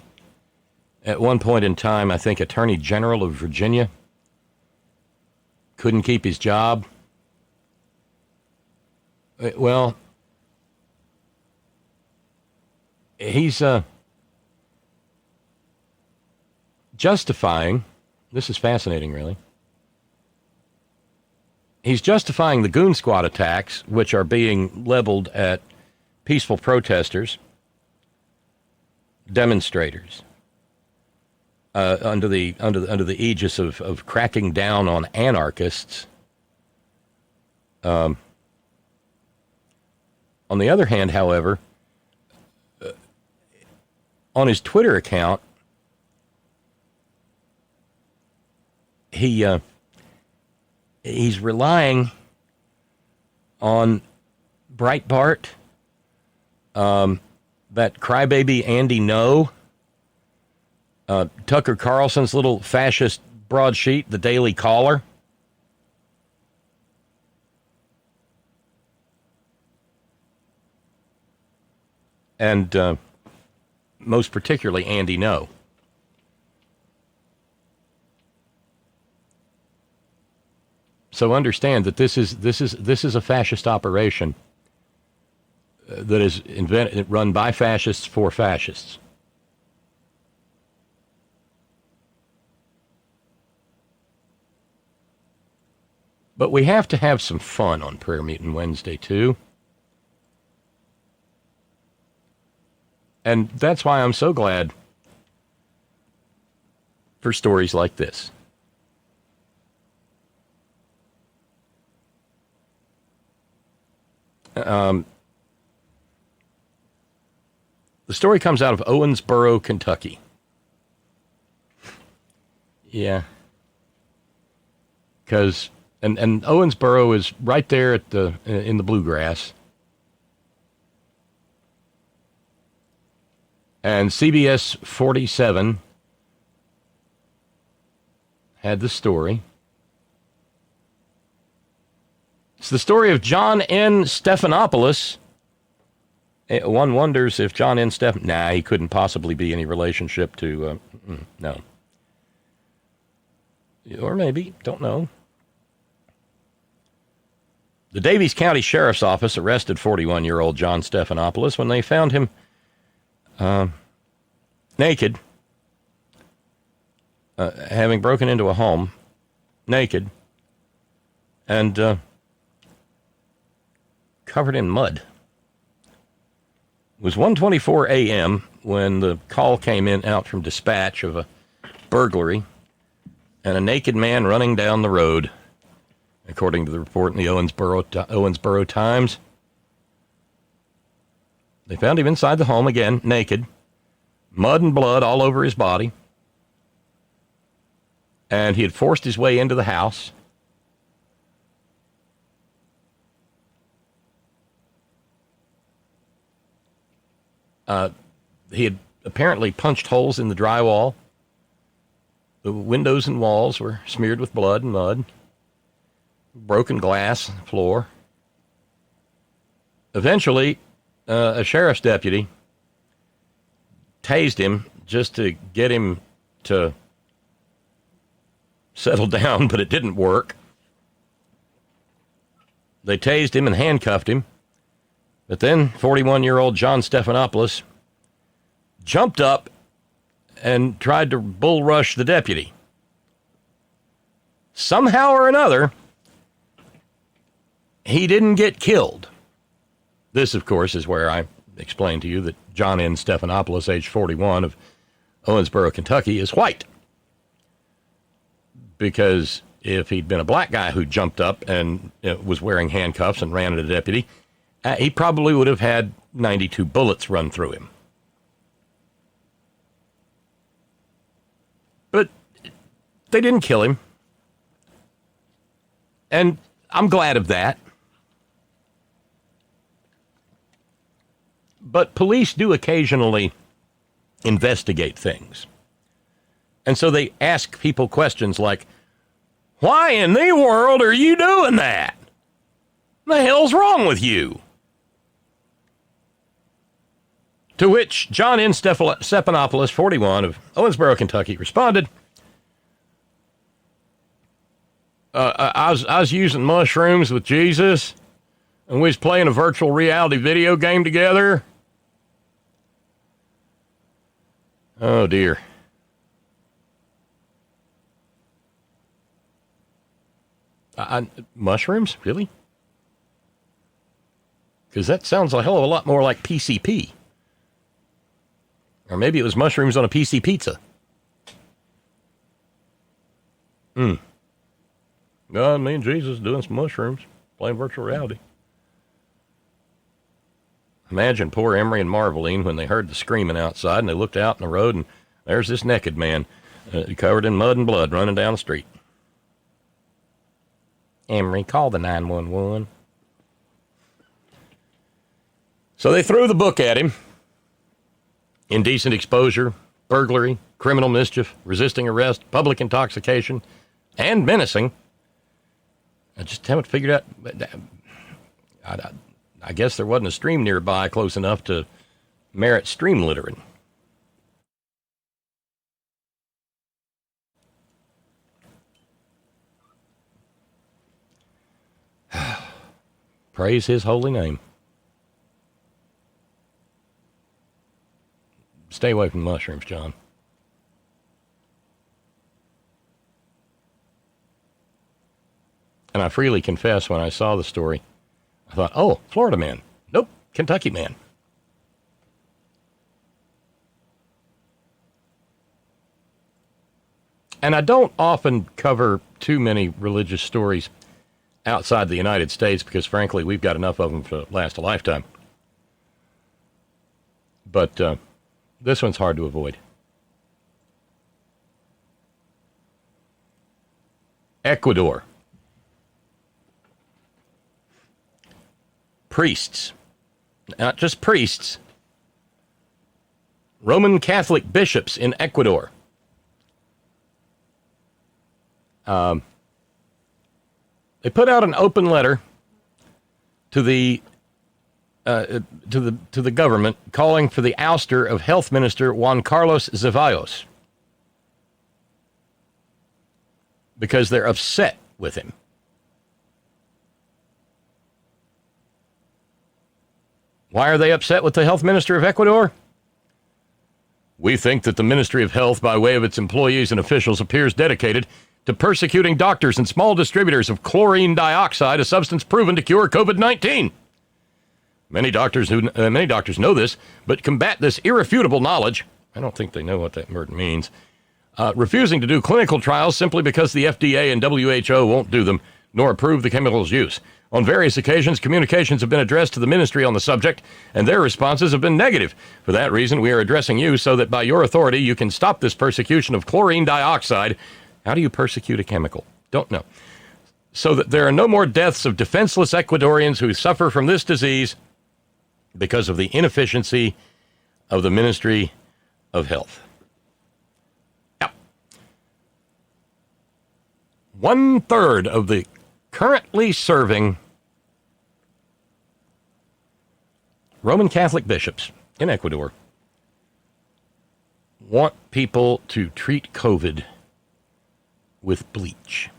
At one point in time, I think Attorney General of Virginia. Couldn't keep his job. Well, he's justifying, this is fascinating, really. He's justifying the goon squad attacks, which are being leveled at peaceful protesters, demonstrators, under the aegis of cracking down on anarchists. On the other hand, however, on his Twitter account, he's relying on Breitbart, that crybaby Andy No, Tucker Carlson's little fascist broadsheet, the Daily Caller. And most particularly Andy No. So understand that this is a fascist operation that is run by fascists for fascists. But we have to have some fun on Prayer Meeting Wednesday, too. And that's why I'm so glad for stories like this. The story comes out of Owensboro, Kentucky. Yeah. Because, and Owensboro is right there at in the bluegrass. And CBS 47 had the story. It's the story of John N. Stephanopoulos. One wonders if John N. he couldn't possibly be any relationship to, no. Or maybe, don't know. The Daviess County Sheriff's Office arrested 41-year-old John Stephanopoulos when they found him naked, having broken into a home, naked, and covered in mud. It was 1:24 a.m. when the call came in out from dispatch of a burglary and a naked man running down the road, according to the report in the Owensboro Times. They found him inside the home again, naked, mud and blood all over his body, and he had forced his way into the house. He had apparently punched holes in the drywall. The windows and walls were smeared with blood and mud. Broken glass on the floor. Eventually, a sheriff's deputy tased him just to get him to settle down, but it didn't work. They tased him and handcuffed him. But then 41-year-old John Stephanopoulos jumped up and tried to bull rush the deputy. Somehow or another, he didn't get killed. This, of course, is where I explained to you that John N. Stephanopoulos, age 41, of Owensboro, Kentucky, is white. Because if he'd been a black guy who jumped up and was wearing handcuffs and ran at a deputy, he probably would have had 92 bullets run through him. But they didn't kill him. And I'm glad of that. But police do occasionally investigate things. And so they ask people questions like, why in the world are you doing that? The hell's wrong with you? To which John N. Stephanopoulos, 41, of Owensboro, Kentucky, responded, I was using mushrooms with Jesus, and we was playing a virtual reality video game together. Oh, dear. Mushrooms? Really? Because that sounds a hell of a lot more like PCP. Or maybe it was mushrooms on a PC pizza. God, me and Jesus doing some mushrooms, playing virtual reality. Imagine poor Emery and Marveline when they heard the screaming outside and they looked out in the road and there's this naked man covered in mud and blood running down the street. Emery, call the 911. So they threw the book at him. Indecent exposure, burglary, criminal mischief, resisting arrest, public intoxication, and menacing. I just haven't figured out. I guess there wasn't a stream nearby close enough to merit stream littering. Praise his holy name. Stay away from mushrooms, John. And I freely confess, when I saw the story, I thought, oh, Florida man. Nope, Kentucky man. And I don't often cover too many religious stories outside the United States because, frankly, we've got enough of them to last a lifetime. But this one's hard to avoid. Ecuador. Priests, not just priests, Roman Catholic bishops in Ecuador they put out an open letter to the government calling for the ouster of Health Minister Juan Carlos Zevallos because they're upset with him. Why are they upset with the health minister of Ecuador? We think that the Ministry of Health, by way of its employees and officials, appears dedicated to persecuting doctors and small distributors of chlorine dioxide, a substance proven to cure COVID-19. Many doctors know this, but combat this irrefutable knowledge. I don't think they know what that word means. Refusing to do clinical trials simply because the FDA and WHO won't do them, nor approve the chemical's use. On various occasions, communications have been addressed to the ministry on the subject, and their responses have been negative. For that reason, we are addressing you so that by your authority, you can stop this persecution of chlorine dioxide. How do you persecute a chemical? Don't know. So that there are no more deaths of defenseless Ecuadorians who suffer from this disease because of the inefficiency of the Ministry of Health. Now, 1/3 of the currently serving Roman Catholic bishops in Ecuador want people to treat COVID with bleach.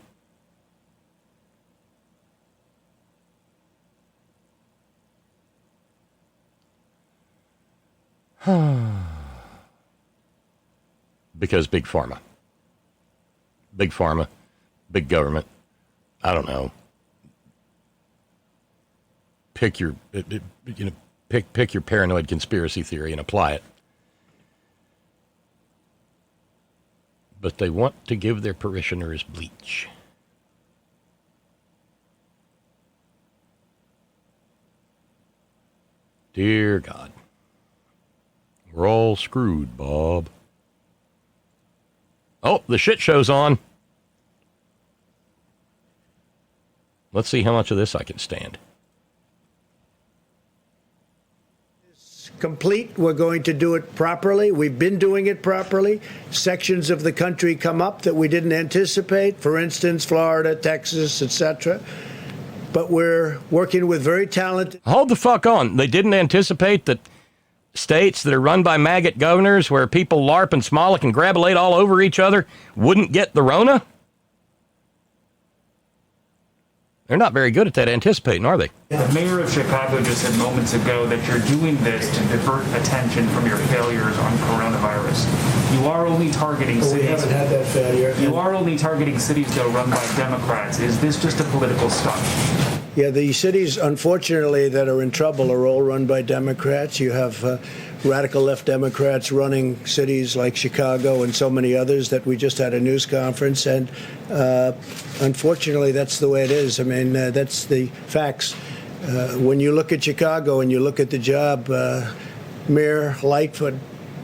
Because big pharma, big government, I don't know. Pick your paranoid conspiracy theory and apply it. But they want to give their parishioners bleach. Dear God. We're all screwed, Bob. Oh, the shit show's on. Let's see how much of this I can stand. Complete. We're going to do it properly. We've been doing it properly. Sections of the country come up that we didn't anticipate. For instance, Florida, Texas, etc. But we're working with very talented... Hold the fuck on. They didn't anticipate that states that are run by maggot governors where people LARP and smolic and grabolate all over each other wouldn't get the Rona? They're not very good at that anticipating, are they? The mayor of Chicago just said moments ago that you're doing this to divert attention from your failures on coronavirus. You are only targeting cities. We haven't had that failure. You are only targeting cities, though, run by Democrats. Is this just a political stunt? Yeah, the cities, unfortunately, that are in trouble are all run by Democrats. You have radical left Democrats running cities like Chicago and so many others that we just had a news conference. And unfortunately, that's the way it is. I mean, that's the facts. When you look at Chicago and you look at the job, Mayor Lightfoot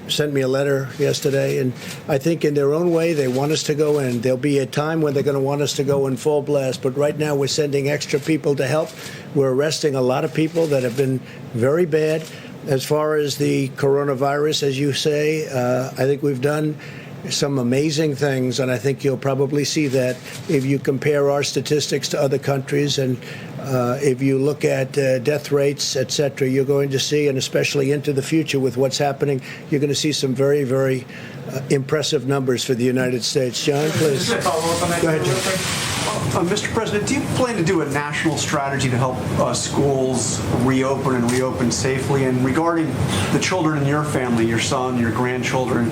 sent me a letter yesterday, and I think in their own way they want us to go in. There'll be a time when they're going to want us to go in full blast, but right now we're sending extra people to help. We're arresting a lot of people that have been very bad. As far as the coronavirus, as you say, I think we've done some amazing things, and I think you'll probably see that if you compare our statistics to other countries, and if you look at death rates, etc., you're going to see, and especially into the future with what's happening, you're going to see some very, very impressive numbers for the United States. John, please. Just a follow-up on that. Go ahead, John. Mr. President, do you plan to do a national strategy to help schools reopen and reopen safely? And regarding the children in your family, your son, your grandchildren,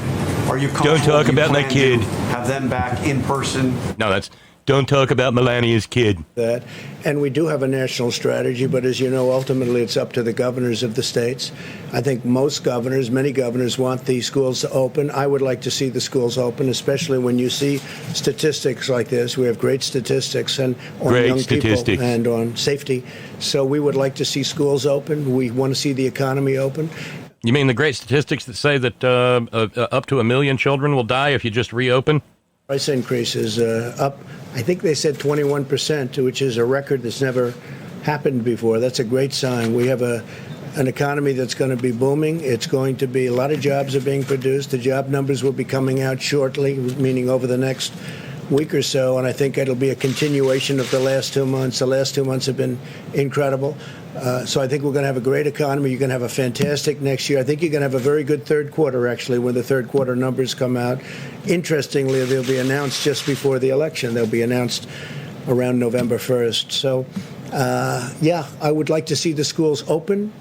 are you comfortable? Don't talk about my kid. Have them back in person? No, that's... Don't talk about Melania's kid. That, and we do have a national strategy, but as you know, ultimately it's up to the governors of the states. I think most governors, many governors, want the schools to open. I would like to see the schools open, especially when you see statistics like this. We have great statistics and on young people and on safety. So we would like to see schools open. We want to see the economy open. You mean the great statistics that say that up to 1 million children will die if you just reopen? Price increases up, I think they said 21%, which is a record that's never happened before. That's a great sign. We have an economy that's going to be booming. It's going to be, a lot of jobs are being produced. The job numbers will be coming out shortly, meaning over the next week or so, and I think it'll be a continuation of the last 2 months. The last 2 months have been incredible. So I think we're going to have a great economy. You're going to have a fantastic next year. I think you're going to have a very good third quarter, actually, when the third quarter numbers come out. Interestingly, they'll be announced just before the election. They'll be announced around November 1st. So, yeah, I would like to see the schools open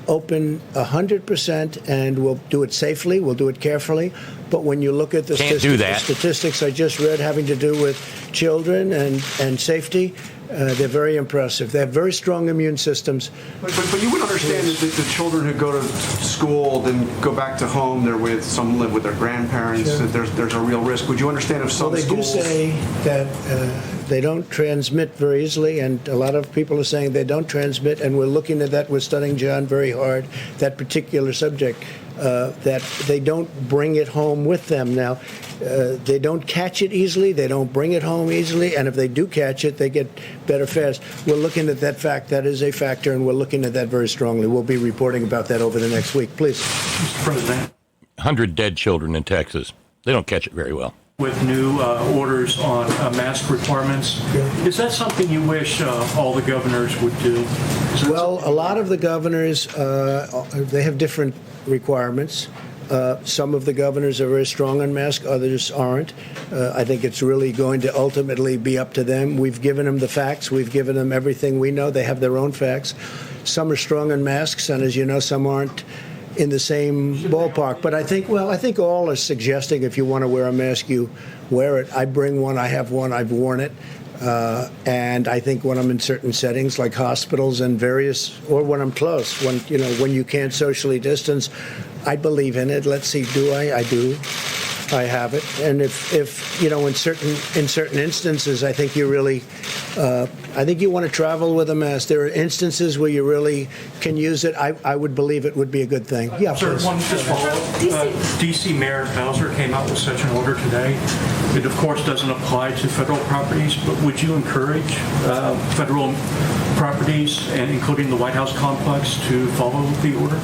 100%, and we'll do it safely. We'll do it carefully. But when you look at the statistics I just read having to do with children and safety, they're very impressive. They have very strong immune systems. But you would understand that the children who go to school, then go back to home, some live with their grandparents, sure, that there's a real risk. Would you understand if some schools... Well, they do say that they don't transmit very easily, and a lot of people are saying they don't transmit, and we're looking at that. We're studying, John, very hard, that particular subject, that they don't bring it home with them. Now, they don't catch it easily, they don't bring it home easily, and if they do catch it, they get better fast. We're looking at that fact. That is a factor, and we're looking at that very strongly. We'll be reporting about that over the next week. Please. Mr. President. 100 dead children in Texas. They don't catch it very well. with new orders on mask requirements. Is that something you wish all the governors would do? Well, a lot of the governors, they have different requirements. Some of the governors are very strong on masks, others aren't. I think it's really going to ultimately be up to them. We've given them the facts. We've given them everything we know. They have their own facts. Some are strong on masks, and as you know, some aren't in the same ballpark. But I think all are suggesting if you want to wear a mask, you wear it. I bring one. I have one. I've worn it. And I think when I'm in certain settings like hospitals and various, or when I'm close, when you can't socially distance, I believe in it. Let's see, do I? I do. I have it. And if in certain instances, I think you really, I think you want to travel with a mask. There are instances where you really can use it. I would believe it would be a good thing. Yeah, sir, please. one just follow-up. D.C. Mayor Bowser came out with such an order today. It, of course, doesn't apply to federal properties, but would you encourage federal properties, and including the White House complex, to follow the order?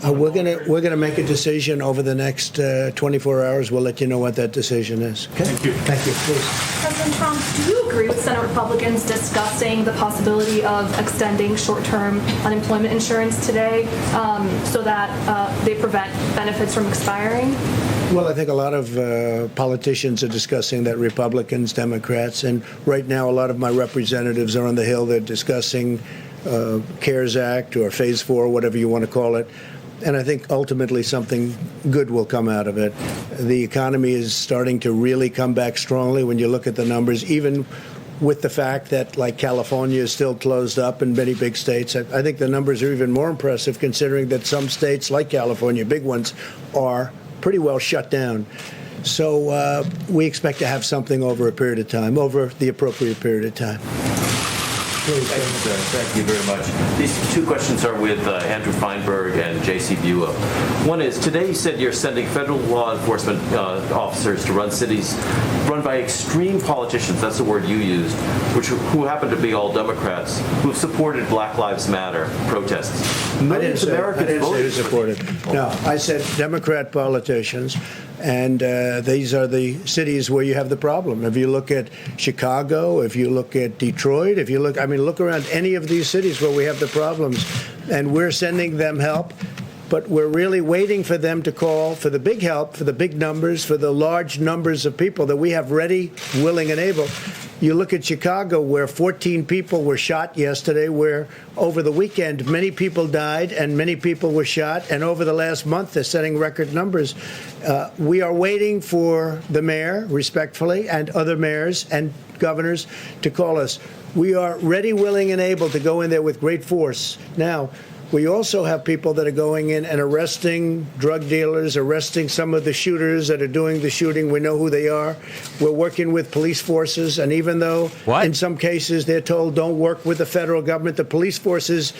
We're gonna make a decision over the next 24 hours. We'll let you know what that decision is. Okay? Thank you. Thank you. Please. President Trump, do you agree with Senate Republicans discussing the possibility of extending short-term unemployment insurance today so that they prevent benefits from expiring? Well, I think a lot of politicians are discussing that, Republicans, Democrats, and right now a lot of my representatives are on the Hill. They're discussing CARES Act or Phase 4, whatever you want to call it. And I think ultimately something good will come out of it. The economy is starting to really come back strongly when you look at the numbers, even with the fact that, like, California is still closed up in many big states. I think the numbers are even more impressive considering that some states, like California, big ones, are pretty well shut down. So we expect to have something over a period of time, over the appropriate period of time. Thank you very much. These two questions are with Andrew Feinberg and J.C. Beulah. One is, today you said you're sending federal law enforcement officers to run cities run by extreme politicians, that's the word you used, who happen to be all Democrats, who have supported Black Lives Matter protests. I didn't say who supported. No, I said Democrat politicians. And these are the cities where you have the problem. If you look at Chicago, if you look at Detroit, if you look around any of these cities where we have the problems, and we're sending them help, but we're really waiting for them to call for the big help, for the big numbers, for the large numbers of people that we have ready, willing, and able. You look at Chicago, where 14 people were shot yesterday, where over the weekend many people died and many people were shot, and over the last month they're setting record numbers. We are waiting for the mayor, respectfully, and other mayors and governors to call us. We are ready, willing, and able to go in there with great force. Now, we also have people that are going in and arresting drug dealers, arresting some of the shooters that are doing the shooting. We know who they are. We're working with police forces, and even though in some cases they're told don't work with the federal government, the police forces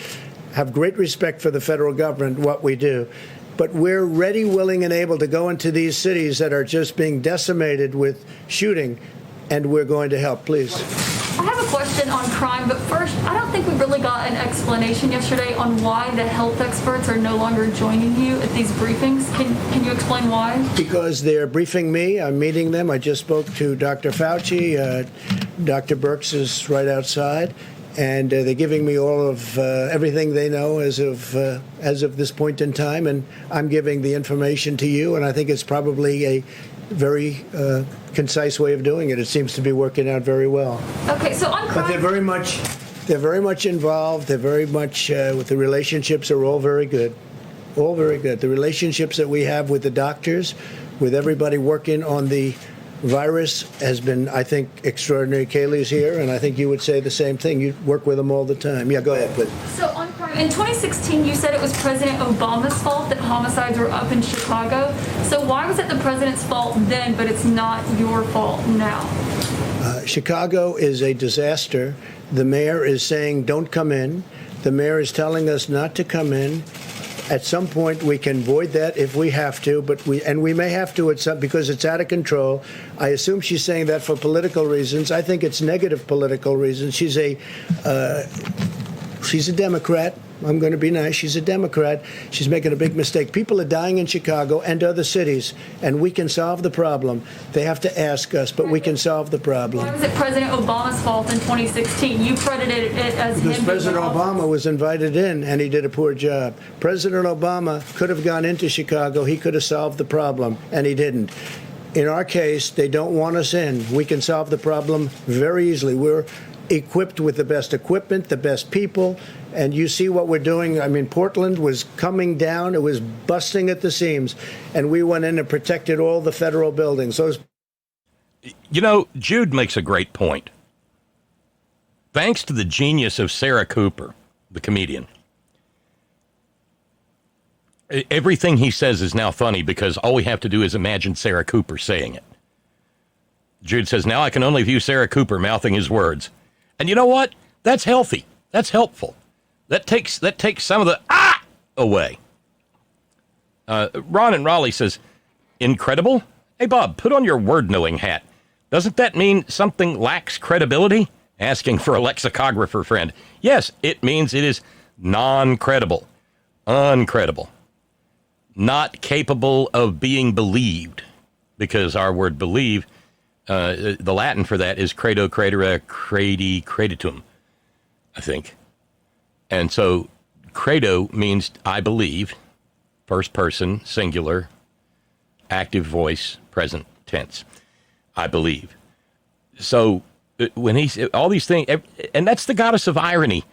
have great respect for the federal government, what we do. But we're ready, willing, and able to go into these cities that are just being decimated with shooting, and we're going to help. Please. I have a question on crime, but first, I don't think we really got an explanation yesterday on why the health experts are no longer joining you at these briefings. Can you explain why? Because they're briefing me. I'm meeting them. I just spoke to Dr. Fauci. Dr. Birx is right outside. And they're giving me all of everything they know as of this point in time, and I'm giving the information to you. And I think it's probably a very concise way of doing it. It seems to be working out very well. Okay, so on crime, but they're very much involved. They're very much with the relationships are all very good, all very good. The relationships that we have with the doctors, with everybody working on the virus has been, I think, extraordinary. Kaylee's here, and I think you would say the same thing. You work with them all the time. Yeah, go ahead, please. So on crime, in 2016, you said it was President Obama's fault that homicides were up in Chicago. So why was it the president's fault then, but it's not your fault now? Chicago is a disaster. The mayor is saying, don't come in. The mayor is telling us not to come in. At some point, we can void that if we have to, but we may have to because it's out of control. I assume she's saying that for political reasons. I think it's negative political reasons. She's a Democrat. I'm going to be nice. She's a Democrat. She's making a big mistake. People are dying in Chicago and other cities, and we can solve the problem. They have to ask us, but we can solve the problem. Why was it President Obama's fault in 2016? You credited it as because him. President Obama was invited in, and he did a poor job. President Obama could have gone into Chicago. He could have solved the problem, and he didn't. In our case, they don't want us in. We can solve the problem very easily. We're equipped with the best equipment, the best people, and you see what we're doing. I mean, Portland was coming down. It was busting at the seams, and we went in and protected all the federal buildings. You know, Jude makes a great point. Thanks to the genius of Sarah Cooper, the comedian, everything he says is now funny because all we have to do is imagine Sarah Cooper saying it. Jude says, now I can only view Sarah Cooper mouthing his words. And you know what? That's healthy. That's helpful. That takes some of the away. Ron in Raleigh says, incredible? Hey, Bob, put on your word-knowing hat. Doesn't that mean something lacks credibility? Asking for a lexicographer friend. Yes, it means it is non-credible. Uncredible. Not capable of being believed. Because our word believe, the Latin for that is credo, credere, credi, creditum, I think. And so credo means I believe, first person, singular, active voice, present tense. I believe. So when he's all these things, and that's the goddess of irony,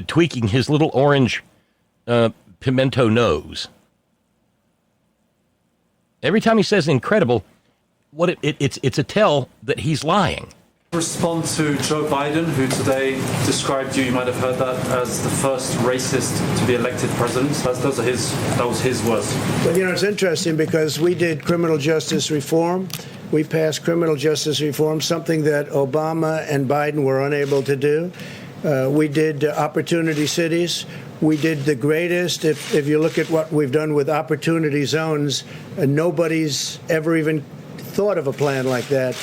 tweaking his little orange pimento nose. Every time he says incredible, it's a tell that he's lying. Respond to Joe Biden, who today described you might have heard that, as the first racist to be elected president. That was his words. Well, you know, it's interesting because we did criminal justice reform. We passed criminal justice reform, something that Obama and Biden were unable to do. We did opportunity cities. We did the greatest. If you look at what we've done with opportunity zones, nobody's ever even thought of a plan like that.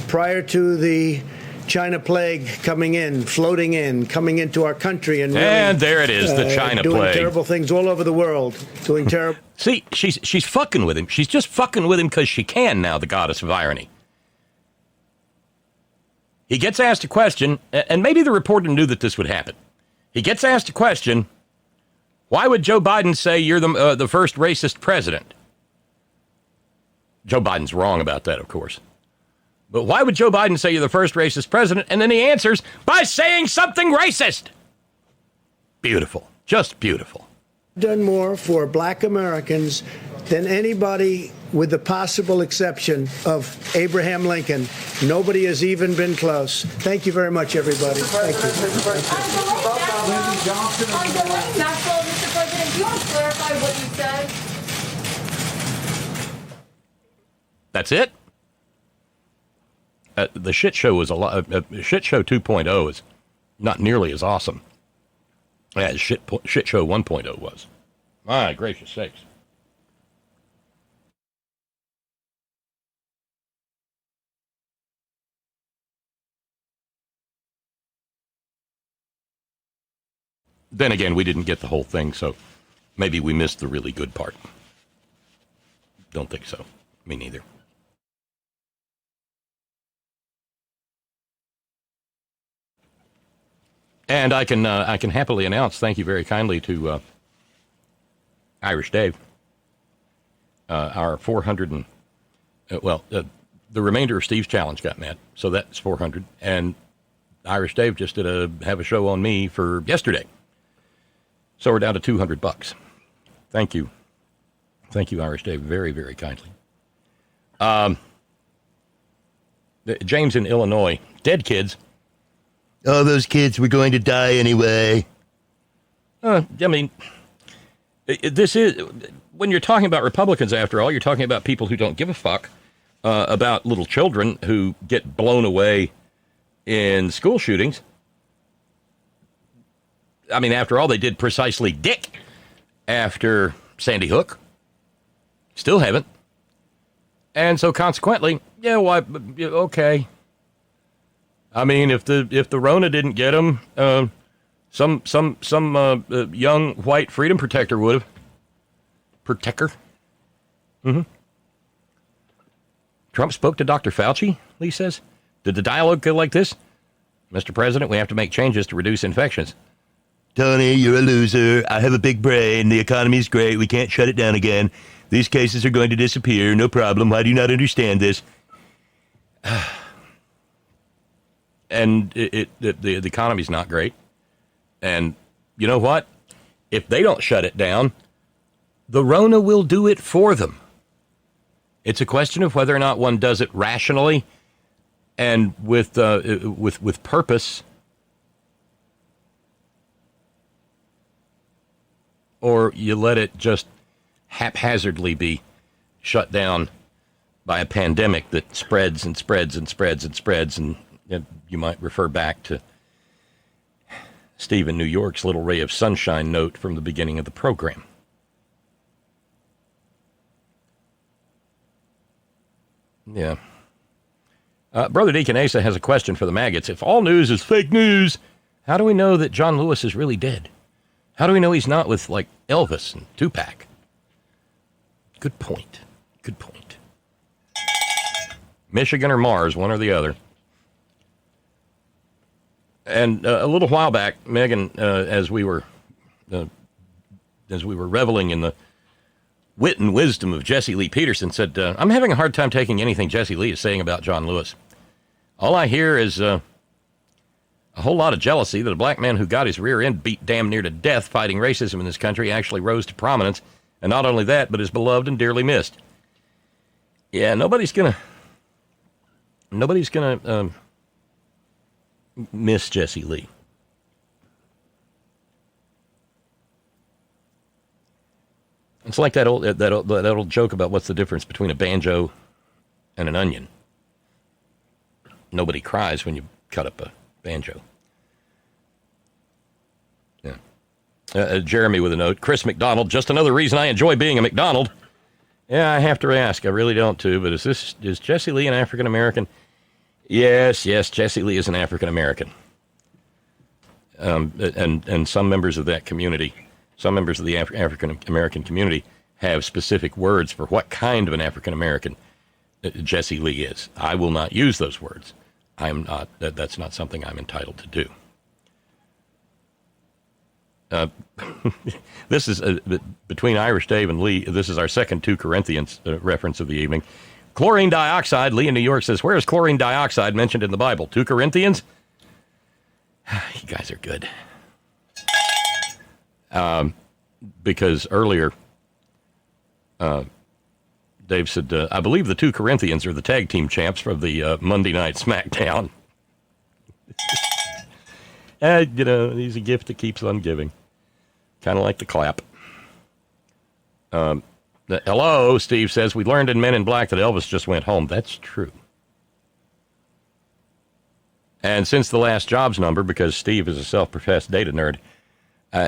Prior to the China plague coming into our country, and really, there it is, the China doing plague, terrible things all over the world, doing terrible. See, she's fucking with him. She's just fucking with him because she can now. The goddess of irony. He gets asked a question, and maybe the reporter knew that this would happen. He gets asked a question. Why would Joe Biden say you're the first racist president? Joe Biden's wrong about that, of course. But why would Joe Biden say you're the first racist president? And then he answers by saying something racist. Beautiful. Just beautiful. Done more for black Americans than anybody, with the possible exception of Abraham Lincoln. Nobody has even been close. Thank you very much, everybody. Thank you. Maxwell, Mr. President, do you want to clarify what you said? That's it? The Shitshow was a lot. Shitshow 2.0 is not nearly as awesome as Shitshow 1.0 was. My gracious sakes. Then again, we didn't get the whole thing, so maybe we missed the really good part. Don't think so. Me neither. And I can happily announce, thank you very kindly to Irish Dave, our 400 and the remainder of Steve's challenge got met, so that's 400. And Irish Dave just have a show on me for yesterday, so we're down to $200. Thank you, Irish Dave, very, very kindly. James in Illinois, dead kids. Oh, those kids were going to die anyway. I mean, this is, when you're talking about Republicans, after all, you're talking about people who don't give a fuck about little children who get blown away in school shootings. I mean, after all, they did precisely dick after Sandy Hook. Still haven't. And so consequently, yeah, why? Okay. I mean, if the Rona didn't get them, Some young white freedom protector would have. Protector. Mm-hmm. Trump spoke to Dr. Fauci, Lee says. Did the dialogue go like this? Mr. President, we have to make changes to reduce infections. Tony, you're a loser. I have a big brain. The economy's great. We can't shut it down again. These cases are going to disappear. No problem. Why do you not understand this? And the economy's not great. And you know what? If they don't shut it down, the Rona will do it for them. It's a question of whether or not one does it rationally and with purpose, or you let it just haphazardly be shut down by a pandemic that spreads and spreads and spreads and spreads. And you might refer back to Steve in New York's little ray of sunshine note from the beginning of the program. Yeah. Brother Deacon Asa has a question for the maggots. If all news is fake news, how do we know that John Lewis is really dead? How do we know he's not with, like, Elvis and Tupac? Good point. Good point. Michigan or Mars, one or the other. And a little while back, Megan, as we were reveling in the wit and wisdom of Jesse Lee Peterson, said, I'm having a hard time taking anything Jesse Lee is saying about John Lewis. All I hear is a whole lot of jealousy that a black man who got his rear end beat damn near to death fighting racism in this country actually rose to prominence, and not only that, but is beloved and dearly missed. Yeah, nobody's gonna miss Jesse Lee. It's like that old joke about what's the difference between a banjo and an onion. Nobody cries when you cut up a banjo. Yeah. Jeremy with a note. Chris McDonald, just another reason I enjoy being a McDonald. Yeah, I have to ask. I really don't too, but is Jesse Lee an African American? Yes, Jesse Lee is an African American. And some members of that community, some members of the African American community have specific words for what kind of an African American Jesse Lee is. I will not use those words. I'm not. That's not something I'm entitled to do. This is between Irish Dave and Lee. This is our second 2 Corinthians reference of the evening. Chlorine dioxide. Lee in New York says, "Where is chlorine dioxide mentioned in the Bible? 2 Corinthians." You guys are good. Because earlier, Dave said, I believe the 2 Corinthians are the tag team champs from the Monday Night SmackDown. He's a gift that keeps on giving. Kind of like the clap. Hello, Steve says, we learned in Men in Black that Elvis just went home. That's true. And since the last jobs number, because Steve is a self-professed data nerd,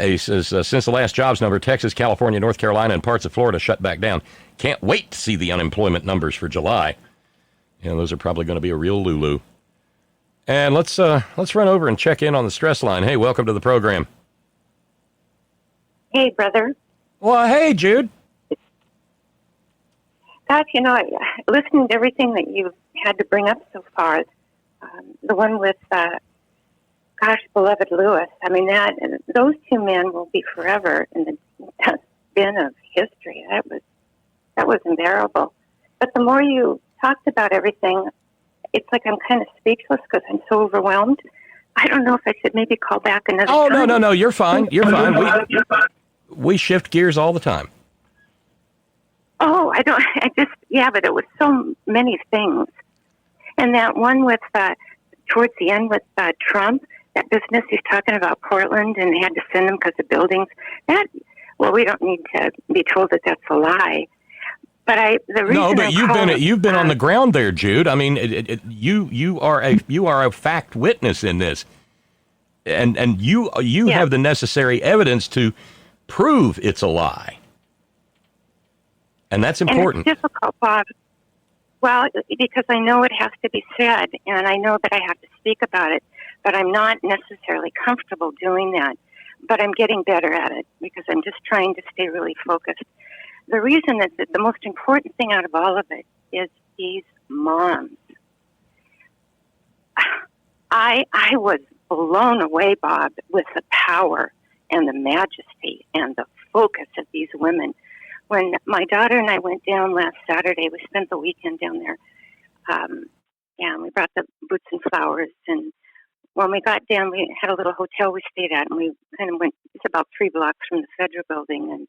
he says, since the last jobs number, Texas, California, North Carolina, and parts of Florida shut back down. Can't wait to see the unemployment numbers for July. Those are probably going to be a real Lulu. And let's run over and check in on the stress line. Hey, welcome to the program. Hey, brother. Well, hey, Jude. God, listening to everything that you've had to bring up so far, the one with, beloved Lewis, those 2 men will be forever in the dustbin of history. That was unbearable. But the more you talked about everything, it's like I'm kind of speechless because I'm so overwhelmed. I don't know if I should maybe call back another time. No, you're fine. You're fine. We shift gears all the time. Oh, but it was so many things. And that one with, towards the end with Trump, that business he's talking about Portland and they had to send them because of buildings. We don't need to be told that that's a lie. But you've been on the ground there, Jude. You are a fact witness in this, and you have the necessary evidence to prove it's a lie, and that's important. And it's difficult, Bob. Well, because I know it has to be said, and I know that I have to speak about it. but I'm not necessarily comfortable doing that. But I'm getting better at it because I'm just trying to stay really focused. The reason that the most important thing out of all of it is these moms. I was blown away, Bob, with the power and the majesty and the focus of these women. When my daughter and I went down last Saturday, we spent the weekend down there, and we brought the boots and flowers. And when we got down, we had a little hotel we stayed at, and we kind of went, it's about 3 blocks from the Federal Building, and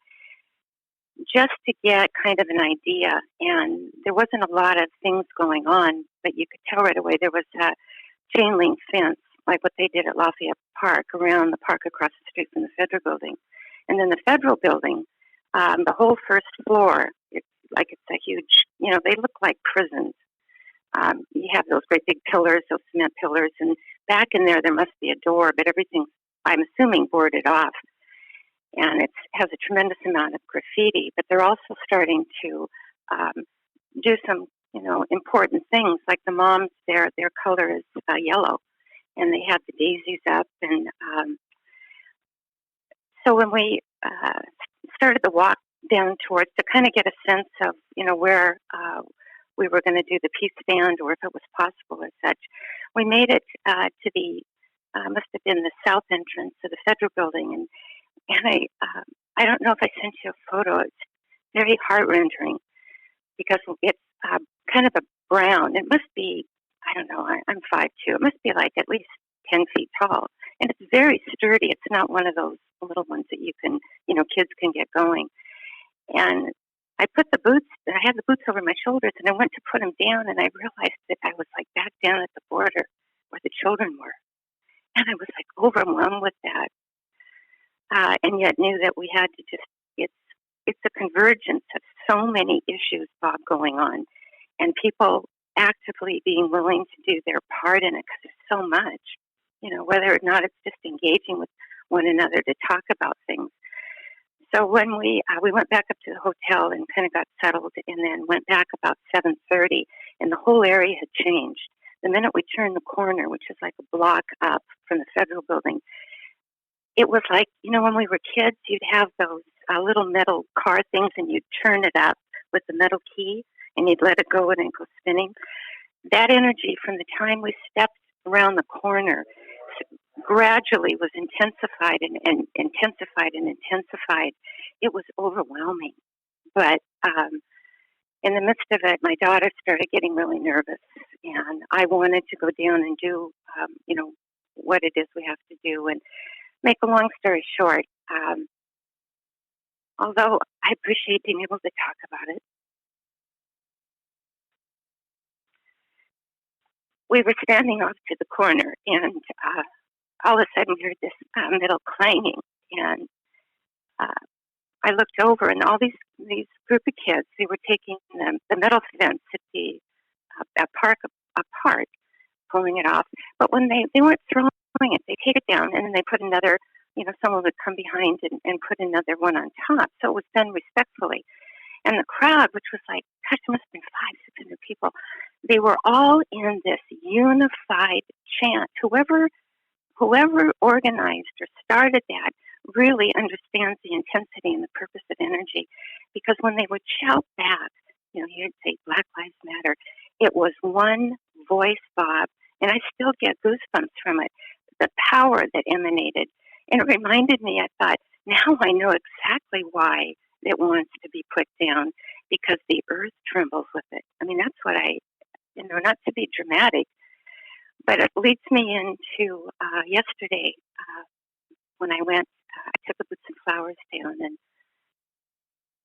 just to get kind of an idea. And there wasn't a lot of things going on, but you could tell right away there was a chain link fence, like what they did at Lafayette Park, around the park across the street from the Federal Building. And then the Federal Building, the whole first floor, it's a huge, they look like prisons. You have those great big pillars, those cement pillars, and back in there must be a door, but everything's, I'm assuming, boarded off. And it has a tremendous amount of graffiti, but they're also starting to do some, important things. Like the moms, their color is yellow, and they have the daisies up. And so when we started the walk down towards, to kind of get a sense of, where we were going to do the peace stand, or if it was possible as such, we made it to the, must have been the south entrance of the Federal Building. And I don't know if I sent you a photo. It's very heart-rending because it's kind of a brown. It must be, I don't know, I'm 5'2". It must be like at least 10 feet tall. And it's very sturdy. It's not one of those little ones that you can, kids can get going. And I put the boots, I had the boots over my shoulders, and I went to put them down, and I realized that I was like back down at the border where the children were. And I was like overwhelmed with that. And yet knew that we had to just, it's a convergence of so many issues, Bob, going on, and people actively being willing to do their part in it, because there's so much, whether or not it's just engaging with one another to talk about things. So when we went back up to the hotel and kind of got settled, and then went back about 7:30, and the whole area had changed. The minute we turned the corner, which is like a block up from the Federal Building, it was like, when we were kids, you'd have those little metal car things, and you'd turn it up with the metal key, and you'd let it go and it go spinning. That energy from the time we stepped around the corner gradually was intensified and intensified and intensified. It was overwhelming. But in the midst of it, my daughter started getting really nervous, and I wanted to go down and do, what it is we have to do. And make a long story short, although I appreciate being able to talk about it, we were standing off to the corner, and all of a sudden we heard this metal clanging, and I looked over, and all these group of kids, they were taking the metal fence at the park apart, pulling it off. But when they weren't throwing it, they take it down, and then they put another, someone would come behind and put another one on top. So it was done respectfully. And the crowd, which was like, gosh, it must have been 500-600 people, they were all in this unified chant. Whoever organized or started that really understands the intensity and the purpose of energy. Because when they would shout back, you'd say Black Lives Matter, it was one voice, Bob, and I still get goosebumps from it. The power that emanated. And it reminded me, I thought, now I know exactly why it wants to be put down, because the earth trembles with it. I mean, that's what not to be dramatic, but it leads me into yesterday when I went, I took the boots and flowers down, and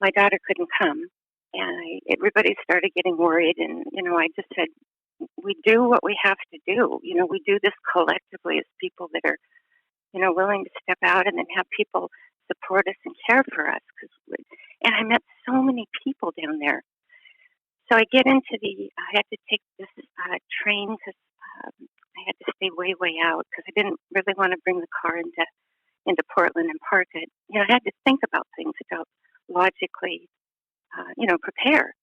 my daughter couldn't come, and everybody started getting worried, and, I just said, we do what we have to do. We do this collectively as people that are, willing to step out and then have people support us and care for us. And I met so many people down there. So I get into I had to take this train because I had to stay way, way out because I didn't really want to bring the car into Portland and park it. I had to think about things, to logically, prepare.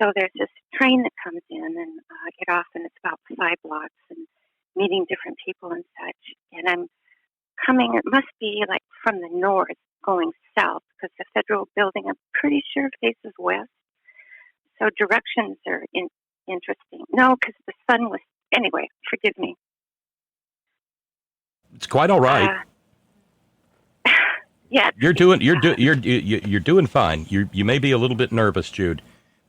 So there's this train that comes in, and I get off, and it's about 5 blocks, and meeting different people and such. And I'm coming, it must be like from the north going south, because the federal building, I'm pretty sure, faces west. So directions are interesting. No, because the sun was, anyway, forgive me. It's quite all right. Yeah. You're doing fine. You may be a little bit nervous, Jude,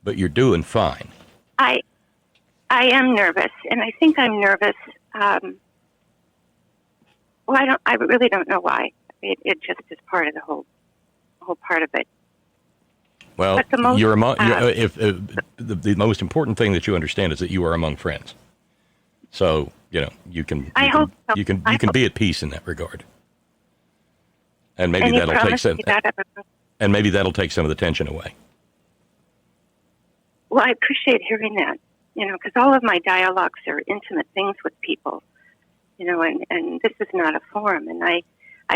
but you're doing fine. I am nervous, and I think I'm nervous. Well, I really don't know why. It just is part of the whole part of it. Well, you're among. The most important thing that you understand is that you are among friends. So you can be at peace in that regard, and maybe that'll take some. And maybe that'll take some of the tension away. Well, I appreciate hearing that. Because all of my dialogues are intimate things with people. And this is not a forum, and I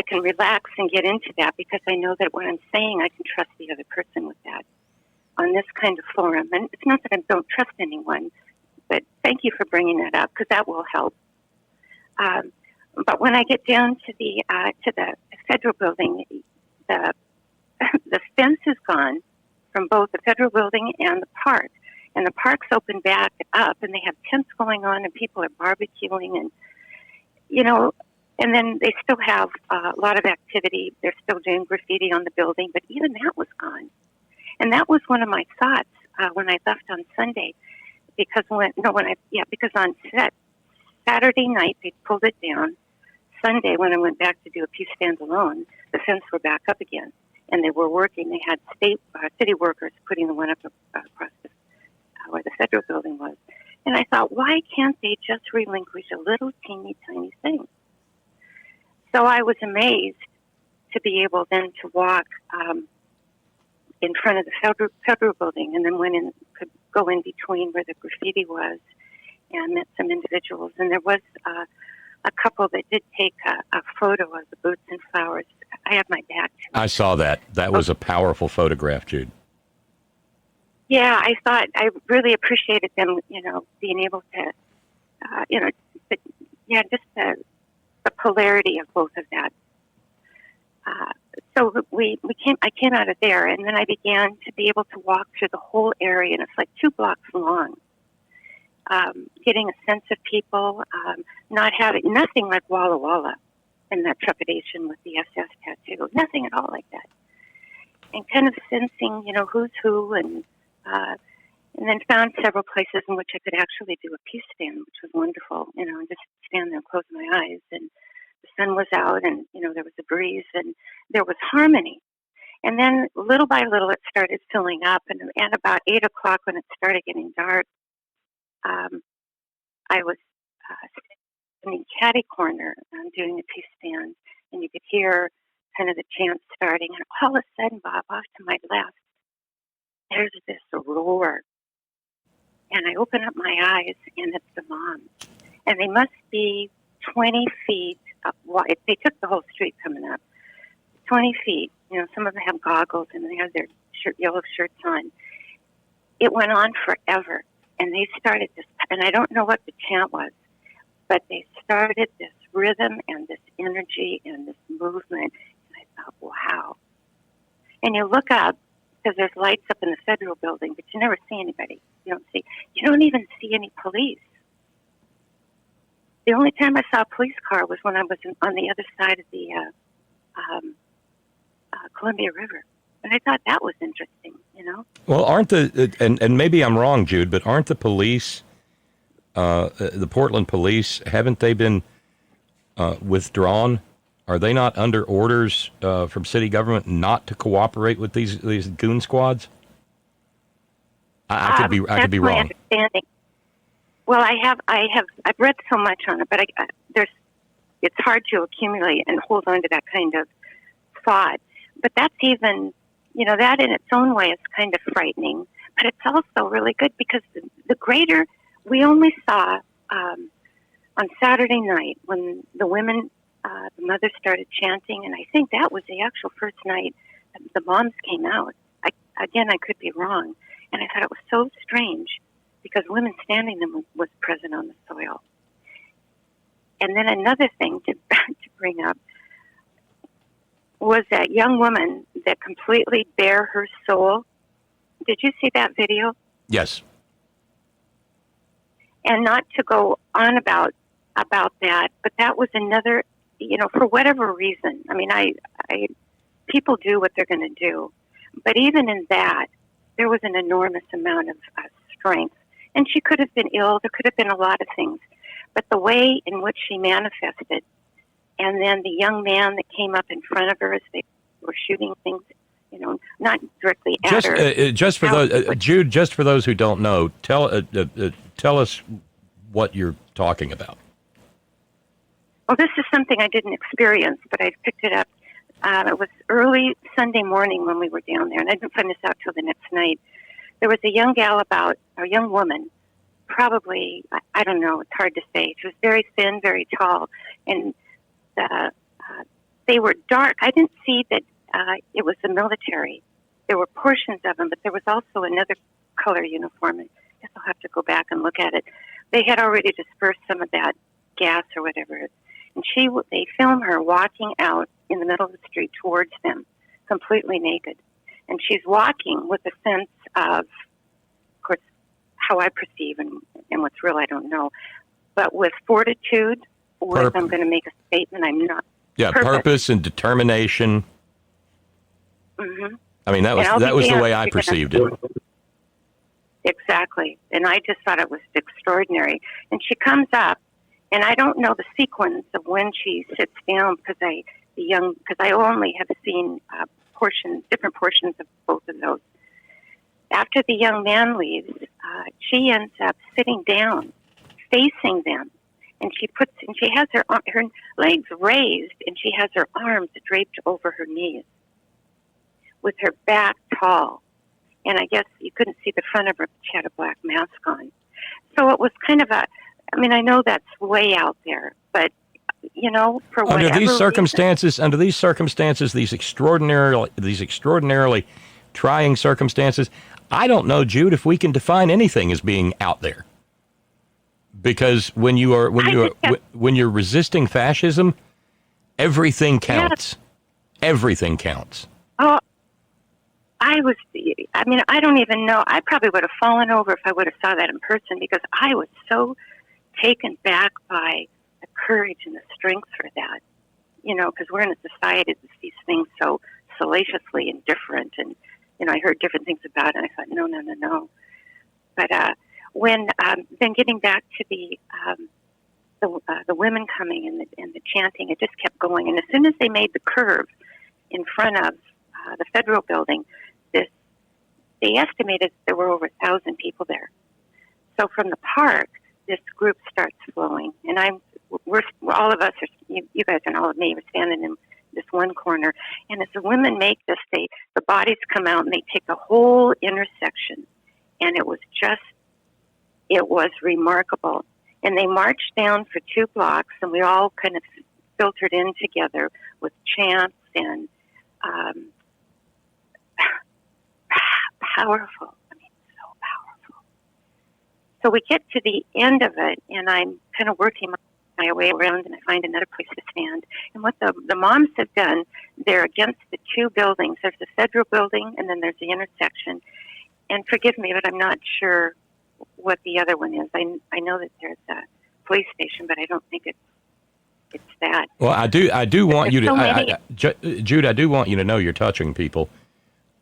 can relax and get into that because I know that what I'm saying, I can trust the other person with that on this kind of forum. And it's not that I don't trust anyone, but thank you for bringing that up because that will help. But when I get down to the federal building, the fence is gone from both the federal building and the park. And the park's open back up, and they have tents going on, and people are barbecuing, and and then they still have a lot of activity. They're still doing graffiti on the building, but even that was gone. And that was one of my thoughts when I left on Sunday, because because on Saturday night they pulled it down. Sunday, when I went back to do a Peace Stand Alone, the fence were back up again, and they were working. They had city workers putting the one up across where the federal building was. And I thought, why can't they just relinquish a little teeny tiny thing? So I was amazed to be able then to walk in front of the federal building, and then could go in between where the graffiti was, and met some individuals. And there was a couple that did take a photo of the boots and flowers. I have my back to it. I saw that. That was a powerful photograph, Jude. Yeah, I thought I really appreciated them, being able to, just the polarity of both of that. So I came out of there, and then I began to be able to walk through the whole area, and it's like 2 blocks long. Getting a sense of people, not having nothing like Walla Walla and that trepidation with the SS tattoo, nothing at all like that, and kind of sensing, who's who, and then found several places in which I could actually do a peace stand, which was wonderful, and just stand there and close my eyes, and the sun was out, and there was a breeze, and there was harmony. And then little by little it started filling up, and at about 8 o'clock when it started getting dark, I was sitting in catty corner doing a peace stand, and you could hear kind of the chant starting, and all of a sudden, Bob, off to my left, there's this roar. And I open up my eyes, and it's the moms. And they must be 20 feet wide. They took the whole street coming up. 20 feet. Some of them have goggles, and they have their yellow shirts on. It went on forever. And they started this, and I don't know what the chant was, but they started this rhythm and this energy and this movement. And I thought, wow. And you look up, because there's lights up in the federal building, but you never see anybody. You don't even see any police. The only time I saw a police car was when I was on the other side of the Columbia River. And I thought that was interesting, Well, aren't and maybe I'm wrong, Jude, but aren't the police, the Portland police, haven't they been withdrawn? Are they not under orders from city government not to cooperate with these goon squads? I could be wrong. Understanding. Well, I've read so much on it, but it's hard to accumulate and hold on to that kind of thought. But that's even, that in its own way is kind of frightening. But it's also really good because the greater, we only saw on Saturday night when the women, the mothers started chanting, and I think that was the actual first night the moms came out. I could be wrong. And I thought it was so strange because women standing them was present on the soil. And then another thing to bring up was that young woman that completely bare her soul. Did you see that video? Yes. And not to go on about that, but that was another, for whatever reason. I mean, I people do what they're going to do, but even in that, there was an enormous amount of strength. And she could have been ill. There could have been a lot of things, but the way in which she manifested, and then the young man that came up in front of her as they were shooting things, not directly at her. Just for those, Jude, just for those who don't know, tell us what you're talking about. Well, this is something I didn't experience, but I picked it up. It was early Sunday morning when we were down there, and I didn't find this out till the next night. There was a young woman, probably, I don't know, it's hard to say. She was very thin, very tall, and they were dark. I didn't see that it was the military. There were portions of them, but there was also another color uniform. I guess I'll have to go back and look at it. They had already dispersed some of that gas or whatever. And they film her walking out in the middle of the street towards them, completely naked. And she's walking with a sense of course, how I perceive and what's real, I don't know. But with fortitude, with I'm going to make a statement, I'm not. Yeah, purpose and determination. Mm-hmm. I mean, that was the way I perceived it. Exactly. And I just thought it was extraordinary. And she comes up, and I don't know the sequence of when she sits down because I only have seen different portions of both of those. After the young man leaves, she ends up sitting down, facing them, and she has her legs raised, and she has her arms draped over her knees, with her back tall. And I guess you couldn't see the front of her, but she had a black mask on. So it was kind of I know that's way out there, but, for whatever under these circumstances, these extraordinarily trying circumstances, I don't know, Jude, if we can define anything as being out there. Because when you're resisting fascism, everything counts. Yeah. Everything counts. Oh, I don't even know. I probably would have fallen over if I would have saw that in person because I was so taken back by the courage and the strength for that. Because we're in a society that sees things so salaciously and different. And, I heard different things about it, and I thought, no. But when then getting back to the women coming and the chanting, it just kept going. And as soon as they made the curve in front of the federal building, they estimated there were over 1,000 people there. So from the park, this group starts flowing, and we're all of us are, you guys and all of me, we're standing in this one corner, and as the women make this, the bodies come out and they take the whole intersection, and it was remarkable. And they marched down for 2 blocks, and we all kind of filtered in together with chants and powerful. I mean, so powerful. So we get to the end of it, and I'm kind of working my way around, and I find another place to stand. And what the moms have done, they're against the 2 buildings. There's the federal building, and then there's the intersection. And forgive me, but I'm not sure what the other one is. I know that there's a police station, but I don't think it's that. Well, I do want you to, Jude, I do want you to know you're touching people.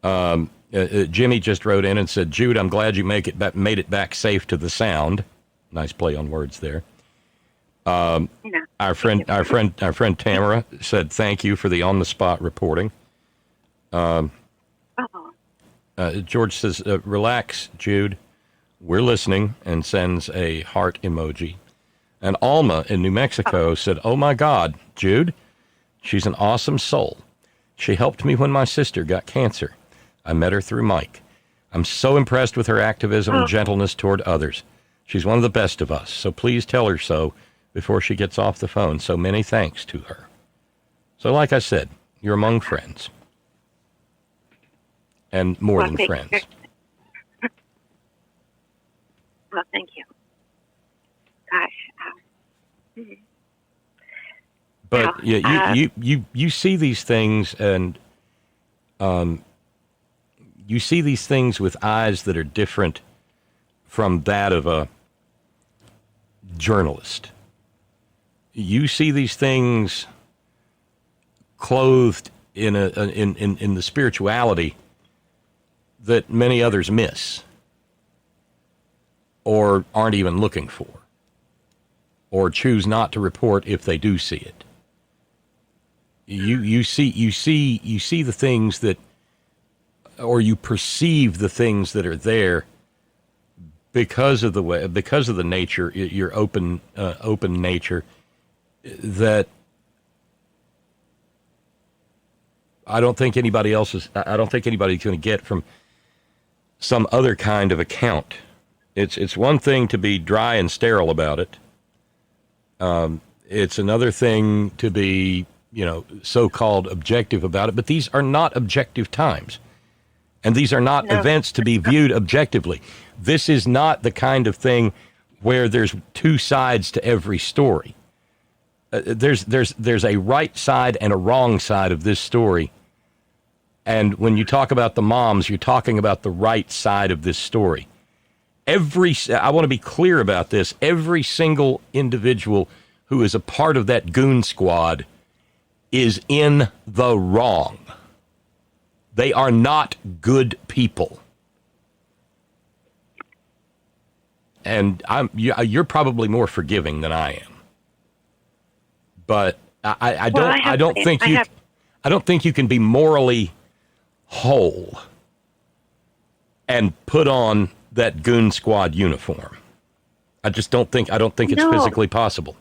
Jimmy just wrote in and said, Jude, I'm glad you made it back safe to the sound. Nice play on words there. Our friend Tamara said, thank you for the on-the-spot reporting. George says, relax, Jude. We're listening, and sends a heart emoji. And Alma in New Mexico said, oh my God, Jude, she's an awesome soul. She helped me when my sister got cancer. I met her through Mike. I'm so impressed with her activism and gentleness toward others. She's one of the best of us, so please tell her so before she gets off the phone. So many thanks to her. So like I said, you're among friends. And more than friends. Well, thank you. Gosh. Yeah, you see these things, and you see these things with eyes that are different from that of a journalist. You see these things clothed in the spirituality that many others miss, or aren't even looking for, or choose not to report if they do see it. You see the things that, or you perceive the things that are there because of the nature, your open nature, that I don't think anybody's going to get from some other kind of account. It's one thing to be dry and sterile about it. It's another thing to be, so-called objective about it. But these are not objective times. And these are not events to be viewed objectively. This is not the kind of thing where there's two sides to every story. There's a right side and a wrong side of this story. And when you talk about the moms, you're talking about the right side of this story. I want to be clear about this. Every single individual who is a part of that goon squad is in the wrong. They are not good people. And you're probably more forgiving than I am. But I don't think you can be morally whole and put on that goon squad uniform. I don't think it's physically possible.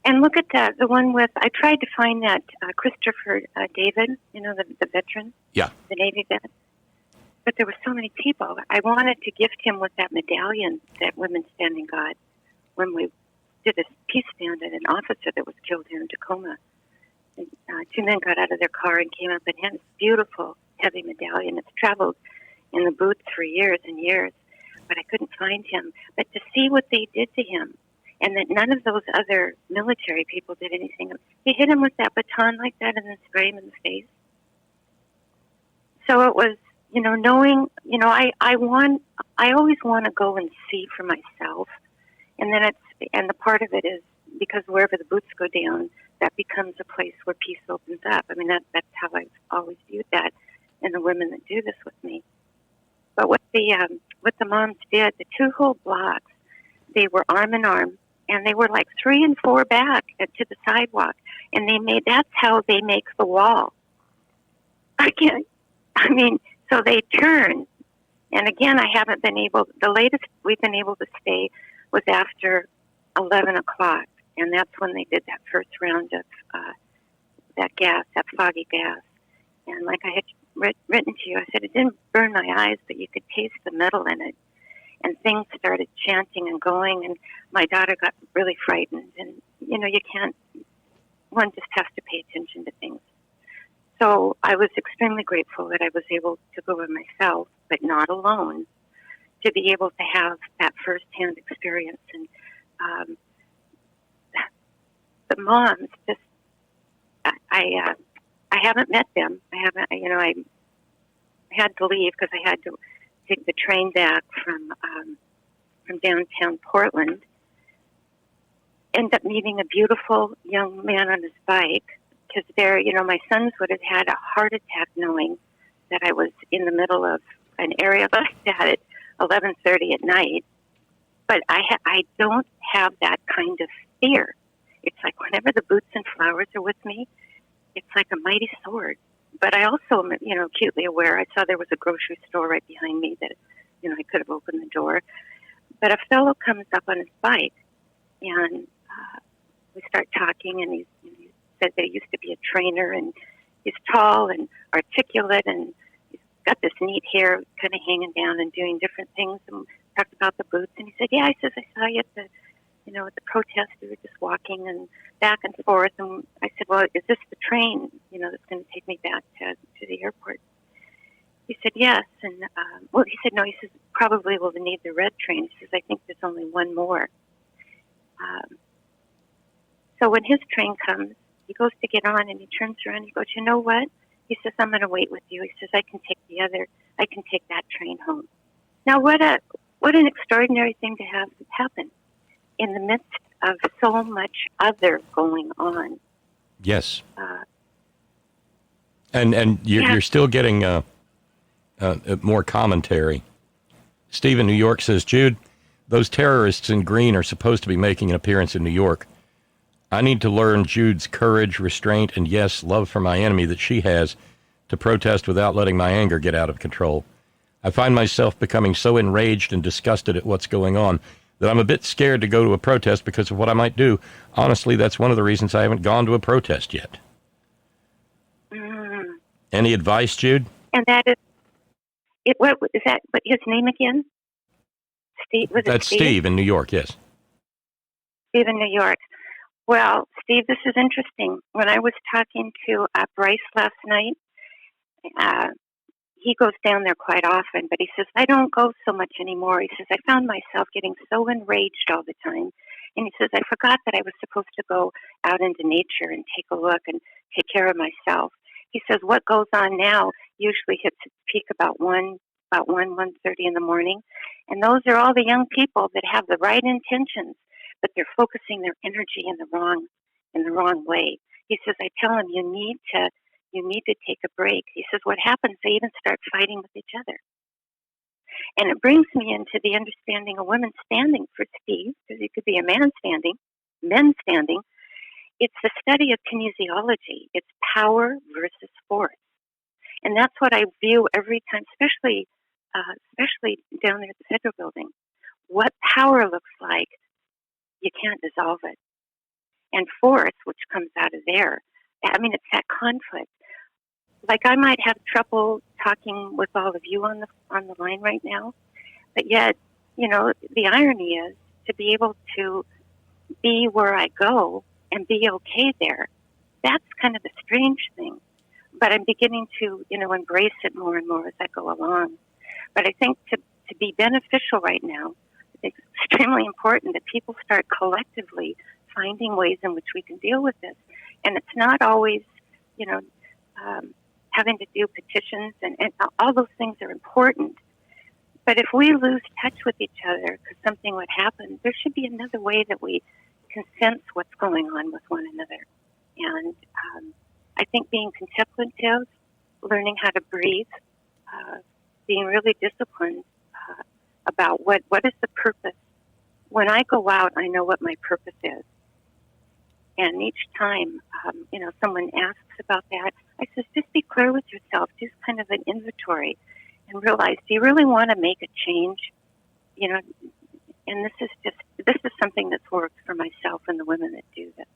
And look at the one with, I tried to find that Christopher David, the veteran, the Navy vet. But there were so many people. I wanted to gift him with that medallion that Women Standing God when we did a peace stand at an officer that was killed here in Tacoma. And, two men got out of their car and came up and had this beautiful, heavy medallion. It's traveled in the boots for years and years, but I couldn't find him. But to see what they did to him, and that none of those other military people did anything. He hit him with that baton like that and then sprayed him in the face. So it was, knowing, I always want to go and see for myself. And then the part of it is because wherever the boots go down, that becomes a place where peace opens up. I mean, that's how I've always viewed that, and the women that do this with me. But what the moms did, the two whole blocks, they were arm in arm, and they were like 3 and 4 back to the sidewalk. And that's how they make the wall. So they turn. And again, the latest we've been able to stay was after 11 o'clock. And that's when they did that first round of that gas, that foggy gas. And like I had written to you, I said it didn't burn my eyes, but you could taste the metal in it. And things started chanting and going, and my daughter got really frightened. And, one just has to pay attention to things. So I was extremely grateful that I was able to go by myself, but not alone, to be able to have that firsthand experience. And the moms, just, I haven't met them. I had to leave because I had to take the train back from downtown Portland. Ended up meeting a beautiful young man on his bike because my sons would have had a heart attack knowing that I was in the middle of an area like that at 11:30 at night. But I don't have that kind of fear. It's like whenever the boots and flowers are with me, it's like a mighty sword. But I also am, acutely aware. I saw there was a grocery store right behind me that, I could have opened the door. But a fellow comes up on his bike, and we start talking, and he said that he used to be a trainer, and he's tall and articulate, and he's got this neat hair kind of hanging down and doing different things, and talked about the boots. And he said, I saw you at the protest. We were just walking and back and forth. And I said, well, is this the train, that's going to take me back to the airport? He said, yes. And, he said, no. He says, probably we'll need the red train. He says, I think there's only one more. So when his train comes, he goes to get on and he turns around and he goes, you know what? He says, I'm going to wait with you. He says, I can take that train home. Now, what an extraordinary thing to have happen in the midst of so much other going on. Yes. And you're still getting more commentary. Steve in New York says, Jude, those terrorists in green are supposed to be making an appearance in New York. I need to learn Jude's courage, restraint, and yes, love for my enemy that she has to protest without letting my anger get out of control. I find myself becoming so enraged and disgusted at what's going on that I'm a bit scared to go to a protest because of what I might do. Honestly, that's one of the reasons I haven't gone to a protest yet. Any advice, Jude? And that is, what is that? What his name again? Steve. That's Steve in New York. Yes. Steve in New York. Well, Steve, this is interesting. When I was talking to Bryce last night, he goes down there quite often, but he says, I don't go so much anymore. He says, I found myself getting so enraged all the time. And he says, I forgot that I was supposed to go out into nature and take a look and take care of myself. He says, what goes on now usually hits its peak about 1:30 in the morning. And those are all the young people that have the right intentions, but they're focusing their energy in the wrong way. He says, I tell them you need to take a break. He says, what happens? They even start fighting with each other. And it brings me into the understanding of women standing for Steve, because it could be a man standing, men standing. It's the study of kinesiology. It's power versus force. And that's what I view every time, especially down there at the Federal Building. What power looks like, you can't dissolve it. And force, which comes out of there, I mean, it's that conflict. Like, I might have trouble talking with all of you on the line right now, but yet, you know, the irony is to be able to be where I go and be okay there. That's kind of a strange thing, but I'm beginning to, you know, embrace it more and more as I go along. But I think to be beneficial right now, it's extremely important that people start collectively finding ways in which we can deal with this. And it's not always, you know, having to do petitions, and all those things are important. But if we lose touch with each other because something would happen, there should be another way that we can sense what's going on with one another. And I think being contemplative, learning how to breathe, being really disciplined about what is the purpose. When I go out, I know what my purpose is. And each time, you know, someone asks about that, I says, just be clear with yourself, just kind of an inventory, and realize, do you really want to make a change? You know, and this is something that's worked for myself and the women that do this.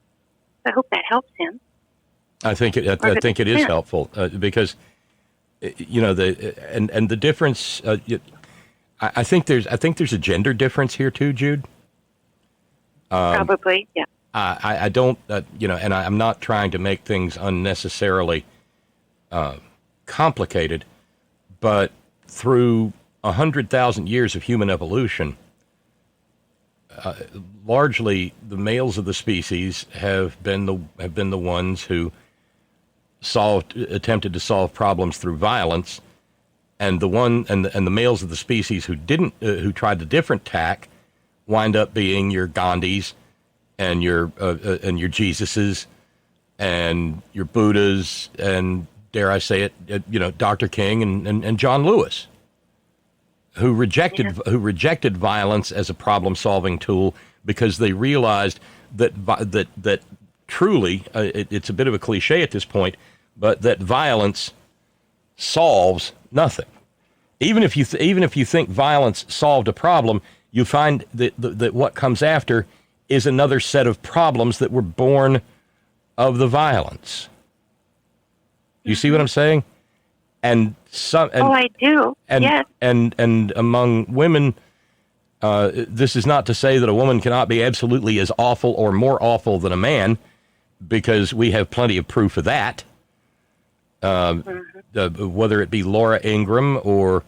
So I hope that helps him. I think it is helpful because, you know, the difference. I think there's a gender difference here too, Jude. Probably, yeah. I don't, you know, and I'm not trying to make things unnecessarily complicated, but through 100,000 years of human evolution, largely the males of the species have been the ones who attempted to solve problems through violence, and the males of the species who tried the different tack wind up being your Gandhis and your Jesuses and your Buddhas and, dare I say it, you know, Dr. King and John Lewis, who rejected violence as a problem-solving tool because they realized that truly, it's a bit of a cliche at this point, but that violence solves nothing. Even if you think violence solved a problem, you find that what comes after is another set of problems that were born of the violence. You see what I'm saying? I do. Yes. And among women, this is not to say that a woman cannot be absolutely as awful or more awful than a man, because we have plenty of proof of that. Whether it be Laura Ingraham or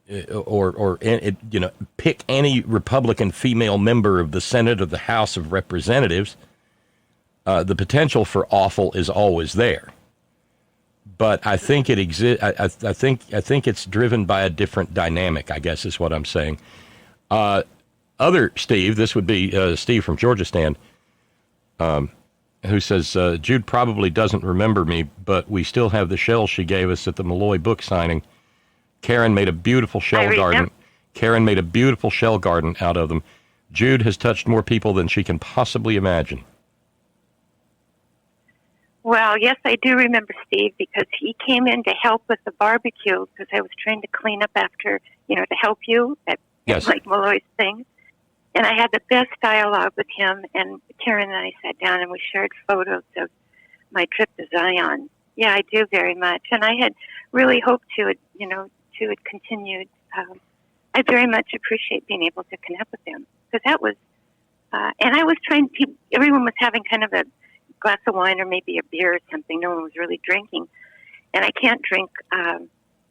you know, pick any Republican female member of the Senate or the House of Representatives, The potential for awful is always there. But I think it exists. I think it's driven by a different dynamic, I guess is what I'm saying. Other Steve, this would be Steve from Georgia Stand, who says, Jude probably doesn't remember me, but we still have the shells she gave us at the Malloy book signing. Karen made a beautiful shell garden. Karen made a beautiful shell garden out of them. Jude has touched more people than she can possibly imagine. Well, yes, I do remember Steve, because he came in to help with the barbecue, because I was trying to clean up after, to help you at like Malloy's thing. And I had the best dialogue with him, and Karen and I sat down and we shared photos of my trip to Zion. Yeah, I do very much. And I had really hoped to have continued. I very much appreciate being able to connect with them, because that was, and I was trying to, everyone was having kind of a glass of wine or maybe a beer or something. No one was really drinking. And I can't drink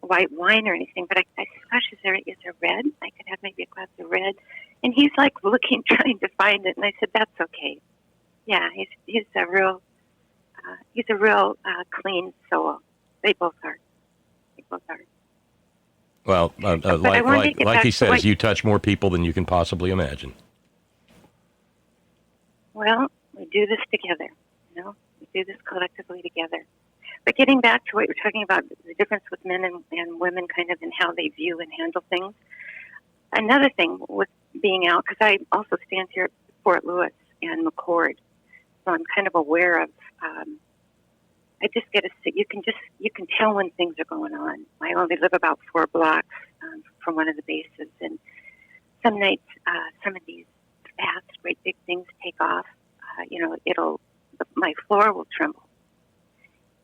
white wine or anything, but I said, gosh, is there red? I could have maybe a glass of red. And he's like looking, trying to find it. And I said, that's okay. Yeah, he's a real clean soul. They both are. Well, like he says, you touch more people than you can possibly imagine. Well, we do this together. We do this collectively together. But getting back to what you're talking about, the difference with men and women kind of in how they view and handle things. Another thing with being out, because I also stand here at Fort Lewis and McCord, so I'm kind of aware of, I just get you can tell when things are going on. I only live about 4 blocks from one of the bases, and some nights, some of these fast, great big things take off. My floor will tremble.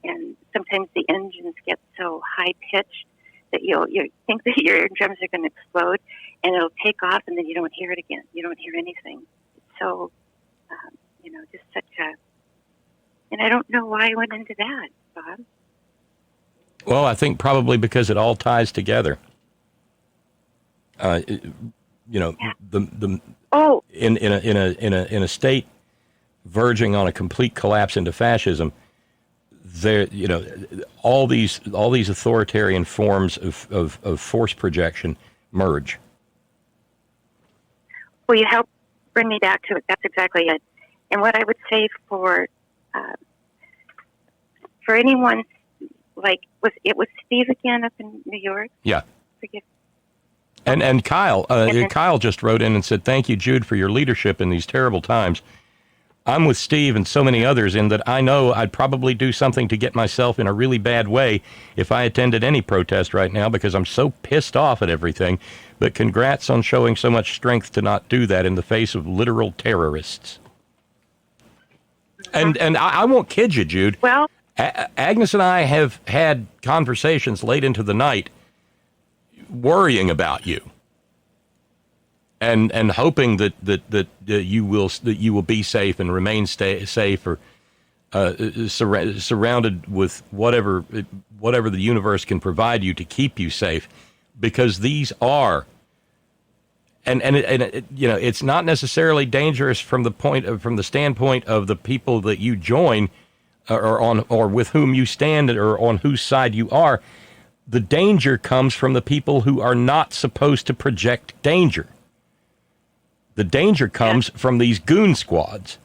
And sometimes the engines get so high-pitched that you think that your eardrums are going to explode, and it'll take off, and then you don't hear it again. You don't hear anything. It's so, just such a... And I don't know why I went into that, Bob. Well, I think probably because it all ties together. In a state verging on a complete collapse into fascism, there, all these authoritarian forms of force projection merge. Well, you help bring me back to it. That's exactly it. And what I would say for anyone, like, was Steve again up in New York? Yeah. And Kyle, Kyle just wrote in and said, "Thank you, Jude, for your leadership in these terrible times. I'm with Steve and so many others in that I know I'd probably do something to get myself in a really bad way if I attended any protest right now, because I'm so pissed off at everything. But congrats on showing so much strength to not do that in the face of literal terrorists." And I won't kid you, Jude. Well, Agnes and I have had conversations late into the night worrying about you. And hoping that you will be safe and remain safe, or surrounded with whatever the universe can provide you to keep you safe, because these are, and it's not necessarily dangerous from the standpoint of the people that you join, or with whom you stand, or on whose side you are. The danger comes from the people who are not supposed to project danger. The danger comes from these goon squads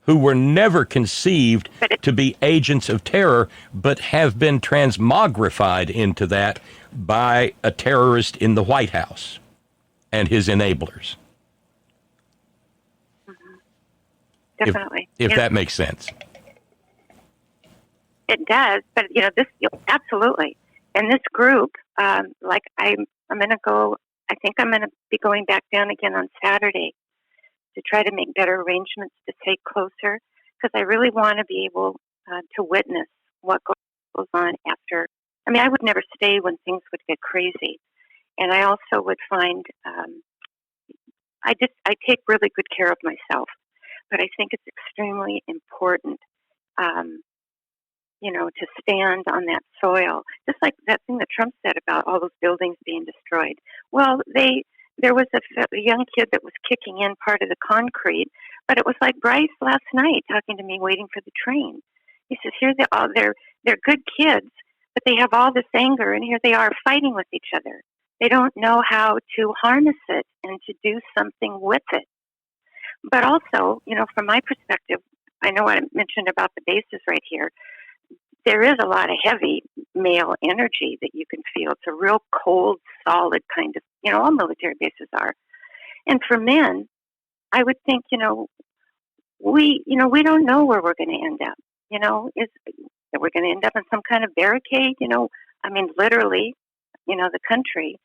who were never conceived to be agents of terror, but have been transmogrified into that by a terrorist in the White House and his enablers. Mm-hmm. Definitely. If that makes sense. It does, but this absolutely. And this group, I'm going to go. I think I'm going to be going back down again on Saturday to try to make better arrangements to stay closer, because I really want to be able to witness what goes on after. I mean, I would never stay when things would get crazy, and I also would find I take really good care of myself, but I think it's extremely important, to stand on that soil, just like that thing that Trump said about all those buildings being destroyed. Well, there was a young kid that was kicking in part of the concrete, But it was like Bryce last night talking to me, waiting for the train. He says, "Here they are. They're good kids, but they have all this anger, and here they are fighting with each other. They don't know how to harness it and to do something with it." But also, from my perspective, I know what I mentioned about the bases right here. There is a lot of heavy male energy that you can feel. It's a real cold, solid kind of, all military bases are. And for men, I would think, we don't know where we're going to end up. Is that we're going to end up in some kind of barricade? Literally, the country.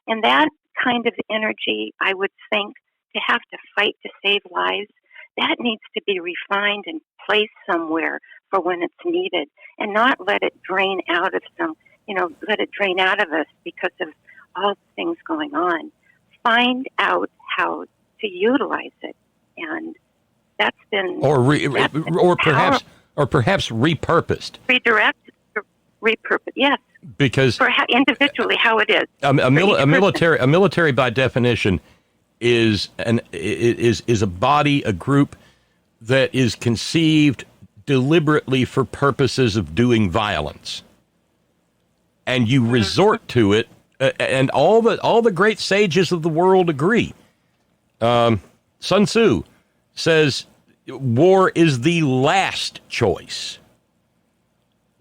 And that kind of energy, I would think, to have to fight to save lives, that needs to be refined and placed somewhere for when it's needed, and not let it drain out of us because of all the things going on. Find out how to utilize it, and that's been perhaps repurposed. Repurposed, yes. Because individually, how it is. A military by definition is a body, a group that is conceived deliberately for purposes of doing violence, and you resort to it, and all the great sages of the world agree. Sun Tzu says war is the last choice.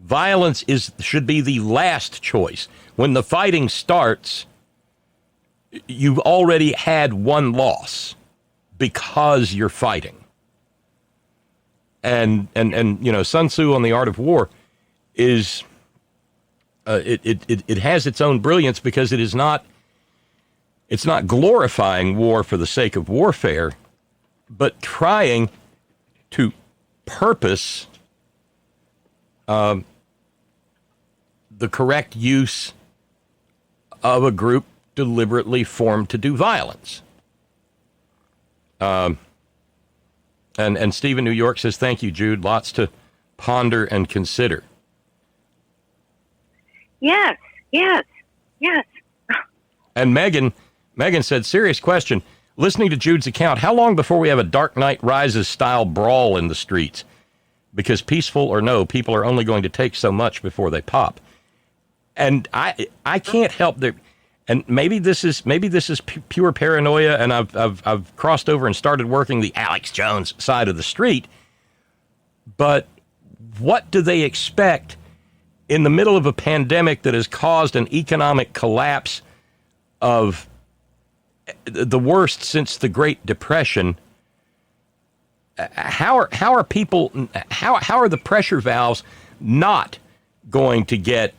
Violence should be the last choice. When the fighting starts, you've already had one loss because you're fighting. And Sun Tzu on the Art of War is it has its own brilliance, because it's not glorifying war for the sake of warfare, but trying to purpose the correct use of a group deliberately formed to do violence. And Stephen New York says, "Thank you, Jude. Lots to ponder and consider." Yes. And Megan said, "Serious question. Listening to Jude's account, how long before we have a Dark Knight Rises style brawl in the streets? Because peaceful or no, people are only going to take so much before they pop." And I can't help that. And maybe this is pure paranoia, and I've crossed over and started working the Alex Jones side of the street. But what do they expect in the middle of a pandemic that has caused an economic collapse of the worst since the Great Depression? How are the pressure valves not going to get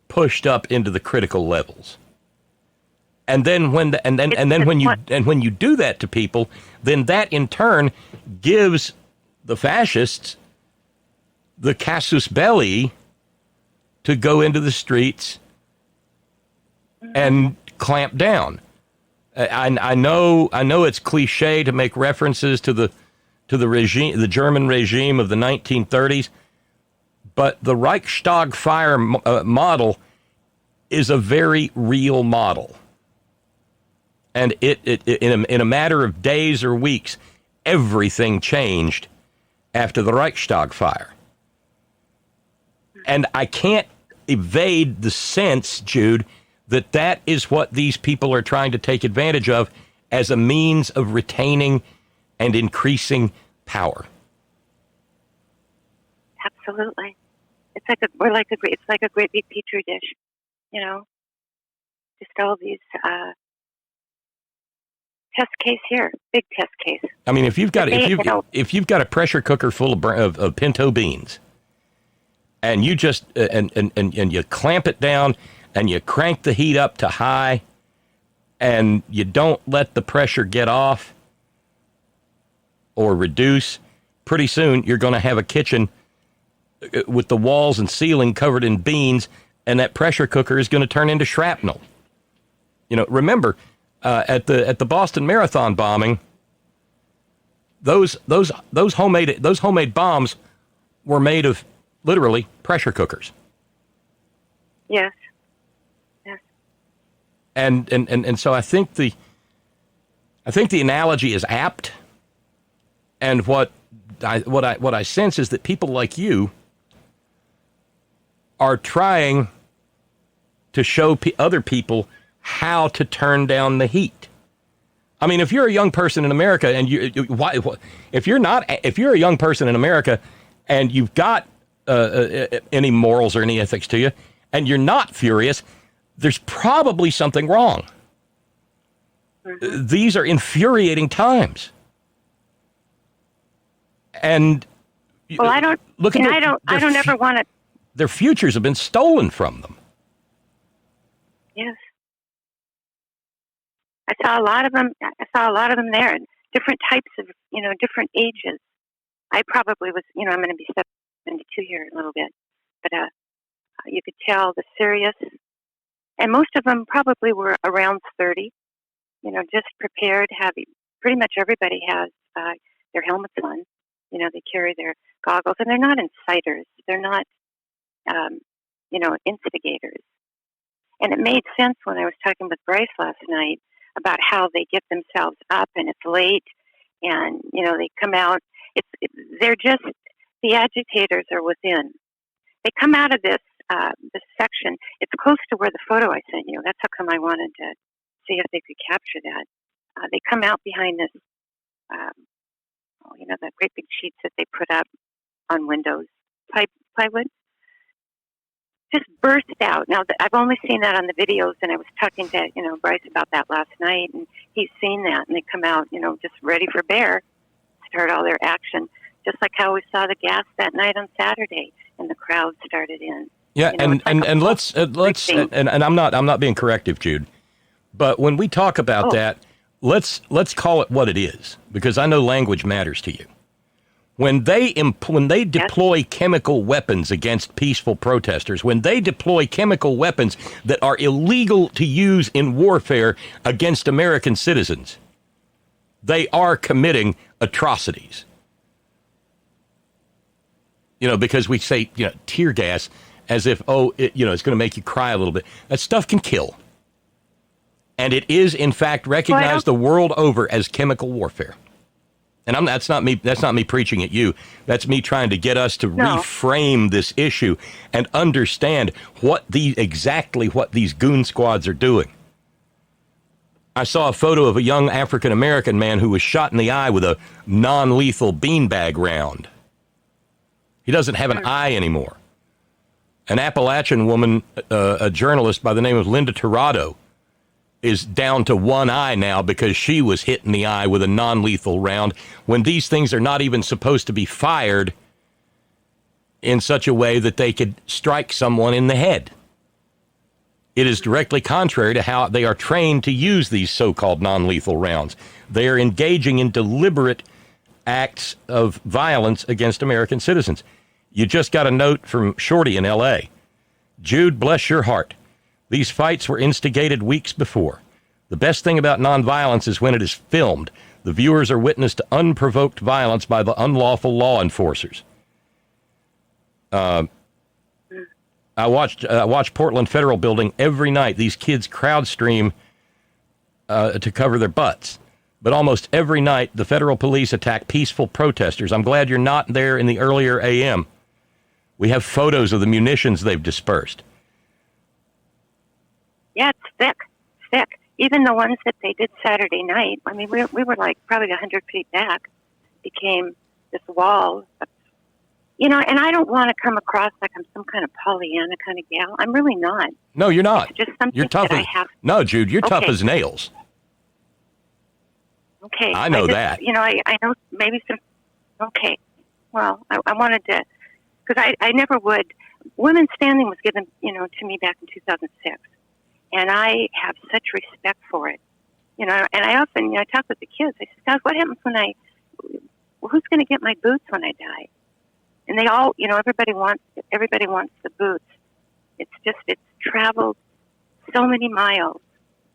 pushed up into the critical levels? And then when you do that to people, then that in turn gives the fascists the casus belli to go into the streets and clamp down. I know it's cliche to make references to the regime, the German regime of the 1930s, but the Reichstag fire model is a very real model. And in a matter of days or weeks, everything changed after the Reichstag fire. And I can't evade the sense, Jude, that is what these people are trying to take advantage of as a means of retaining and increasing power. Absolutely. It's like a great big petri dish, just all these test case here, big test case. I mean, if you've got a pressure cooker full of pinto beans, and you just and you clamp it down and you crank the heat up to high, and you don't let the pressure get off or reduce, pretty soon you're going to have a kitchen with the walls and ceiling covered in beans, and that pressure cooker is going to turn into shrapnel. Remember, at the Boston Marathon bombing, those homemade bombs were made of literally pressure cookers. Yes. And so I think the analogy is apt, And what I sense is that people like you are trying to show other people how to turn down the heat. I mean, if you're a young person in America and if you're a young person in America and you've got any morals or any ethics to you, and you're not furious, there's probably something wrong. These are infuriating times. And well, I don't. Look at I don't ever want to. Their futures have been stolen from them. Yes, I saw a lot of them. There, different types of, different ages. I probably was, I'm going to be 72 here in a little bit, but you could tell the serious, and most of them probably were around 30. Just prepared, having pretty much everybody has their helmets on. They carry their goggles, and they're not inciters. They're not, instigators. And it made sense when I was talking with Bryce last night about how they get themselves up, and it's late, and they come out. They're just, the agitators are within. They come out of this section. It's close to where the photo I sent you. That's how come I wanted to see if they could capture that. They come out behind this, the great big sheets that they put up on windows, plywood. Just burst out. Now, I've only seen that on the videos, and I was talking to, Bryce about that last night, and he's seen that, and they come out, just ready for bear, start all their action, just like how we saw the gas that night on Saturday, and the crowd started in. Yeah, and let's and I'm not being corrective, Jude, but when we talk about that, let's call it what it is, because I know language matters to you. When they deploy chemical weapons against peaceful protesters, when they deploy chemical weapons that are illegal to use in warfare against American citizens, they are committing atrocities. Because we say, tear gas as if, it's going to make you cry a little bit. That stuff can kill. And it is, in fact, recognized the world over as chemical warfare. And that's not me preaching at you. That's me trying to get us to reframe this issue and understand exactly what these goon squads are doing. I saw a photo of a young African-American man who was shot in the eye with a non-lethal beanbag round. He doesn't have an eye anymore. An Appalachian woman, a journalist by the name of Linda Tirado, is down to one eye now because she was hit in the eye with a non-lethal round when these things are not even supposed to be fired in such a way that they could strike someone in the head. It is directly contrary to how they are trained to use these so-called non-lethal rounds. They are engaging in deliberate acts of violence against American citizens. You just got a note from Shorty in L.A. Jude, bless your heart. These fights were instigated weeks before. The best thing about nonviolence is when it is filmed. The viewers are witness to unprovoked violence by the unlawful law enforcers. I watch Portland Federal Building every night. These kids crowd stream to cover their butts. But almost every night, the federal police attack peaceful protesters. I'm glad you're not there in the earlier AM. We have photos of the munitions they've dispersed. Yeah, it's thick. Even the ones that they did Saturday night, I mean, we were like probably 100 feet back, became this wall. And I don't want to come across like I'm some kind of Pollyanna kind of gal. I'm really not. No, you're not. It's just something you're tough that as, I have. No, Jude, you're tough as nails. Okay. I know that. I know maybe some. Okay. Well, I wanted to, because I never would. Women's standing was given, to me back in 2006. And I have such respect for it, and I often, I talk with the kids. I say, guys, what happens who's going to get my boots when I die? And they all, everybody wants the boots. It's traveled so many miles,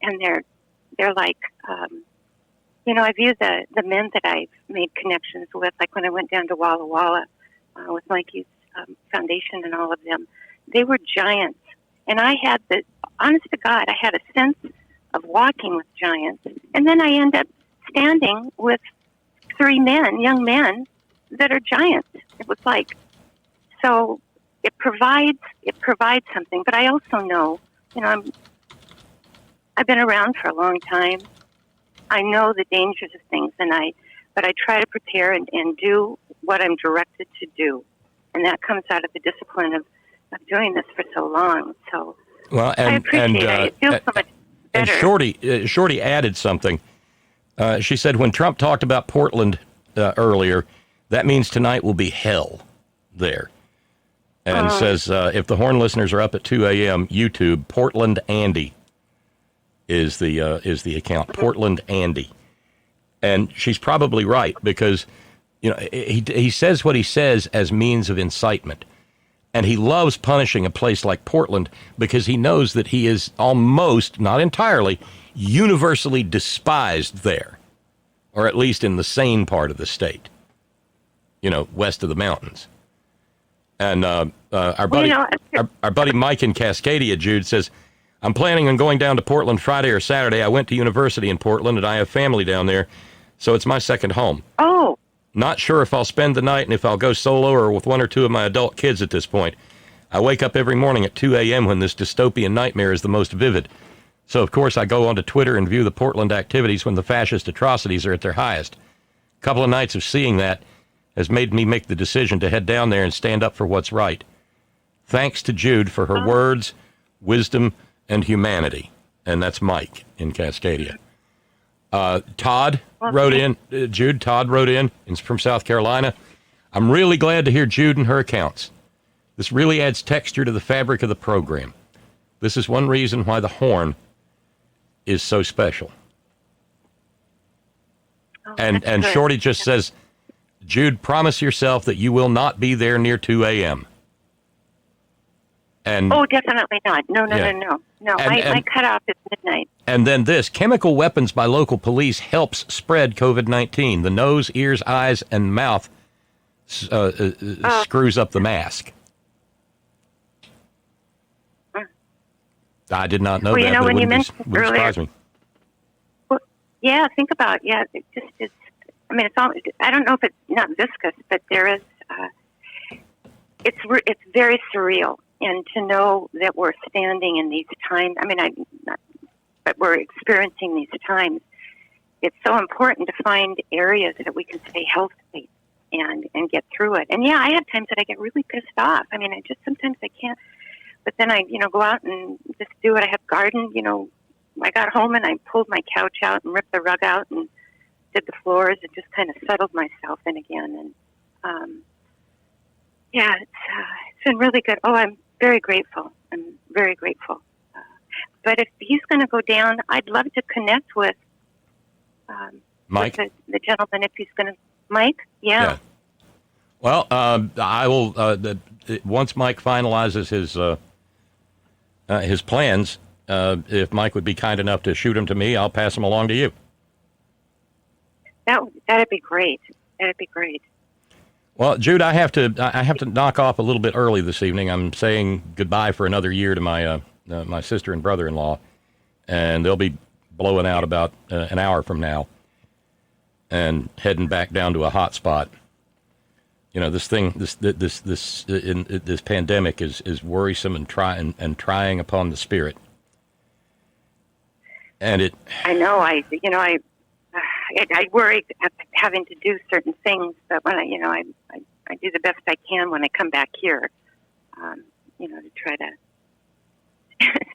and they're like, I view the men that I've made connections with, like when I went down to Walla Walla with Mikey's foundation and all of them, they were giants. And I had honest to God, I had a sense of walking with giants. And then I end up standing with 3 young men, that are giants. It was like, so it provides something. But I also know, I've been around for a long time. I know the dangers of things, but I try to prepare and do what I'm directed to do, and that comes out of the discipline of doing this for so long. So I appreciate it. It feels so much better. And Shorty added something. She said when Trump talked about Portland earlier, that means tonight will be hell there. And says if the Horn listeners are up at 2 a.m., YouTube, Portland Andy is the account, Portland Andy. And she's probably right, because he says what he says as means of incitement. And he loves punishing a place like Portland because he knows that he is almost, not entirely, universally despised there, or at least in the sane part of the state, west of the mountains. And our buddy Mike in Cascadia, Jude, says, I'm planning on going down to Portland Friday or Saturday. I went to university in Portland, and I have family down there, so it's my second home. Oh. Not sure if I'll spend the night and if I'll go solo or with one or two of my adult kids at this point. I wake up every morning at 2 a.m. when this dystopian nightmare is the most vivid. So, of course, I go onto Twitter and view the Portland activities when the fascist atrocities are at their highest. A couple of nights of seeing that has made me make the decision to head down there and stand up for what's right. Thanks to Jude for her words, wisdom, and humanity. And that's Mike in Cascadia. Todd wrote in, Jude, Todd wrote in from South Carolina. I'm really glad to hear Jude and her accounts. This really adds texture to the fabric of the program. This is one reason why the Horn is so special. And Shorty just says, Jude, promise yourself that you will not be there near 2 a.m. And definitely not. No. My cutoff is midnight. And then this, chemical weapons by local police helps spread COVID-19. The nose, ears, eyes, and mouth screws up the mask. I did not know that, but it wouldn't surprise me. Well, yeah, think about it just is. I mean, it's all. I don't know if it's not viscous, but there is. It's very surreal, and to know that we're standing in these times. I mean, but we're experiencing these times. It's so important to find areas that we can stay healthy and get through it. And yeah, I have times that I get really pissed off. I mean, sometimes I can't. But then I, go out and just do what I have garden. I got home and I pulled my couch out and ripped the rug out and did the floors and just kind of settled myself in again. And it's been really good. Oh, I'm very grateful. I'm very grateful. But if he's going to go down, I'd love to connect with Mike, with the gentleman. If he's going to, Mike, yeah. Well, I will. Once Mike finalizes his plans, if Mike would be kind enough to shoot them to me, I'll pass them along to you. That'd be great. That'd be great. Well, Jude, I have to knock off a little bit early this evening. I'm saying goodbye for another year to my my sister and brother-in-law, and they'll be blowing out about an hour from now, and heading back down to a hot spot. This pandemic is worrisome and trying upon the spirit. And it. I know. I worry having to do certain things, but when I do the best I can when I come back here, to try to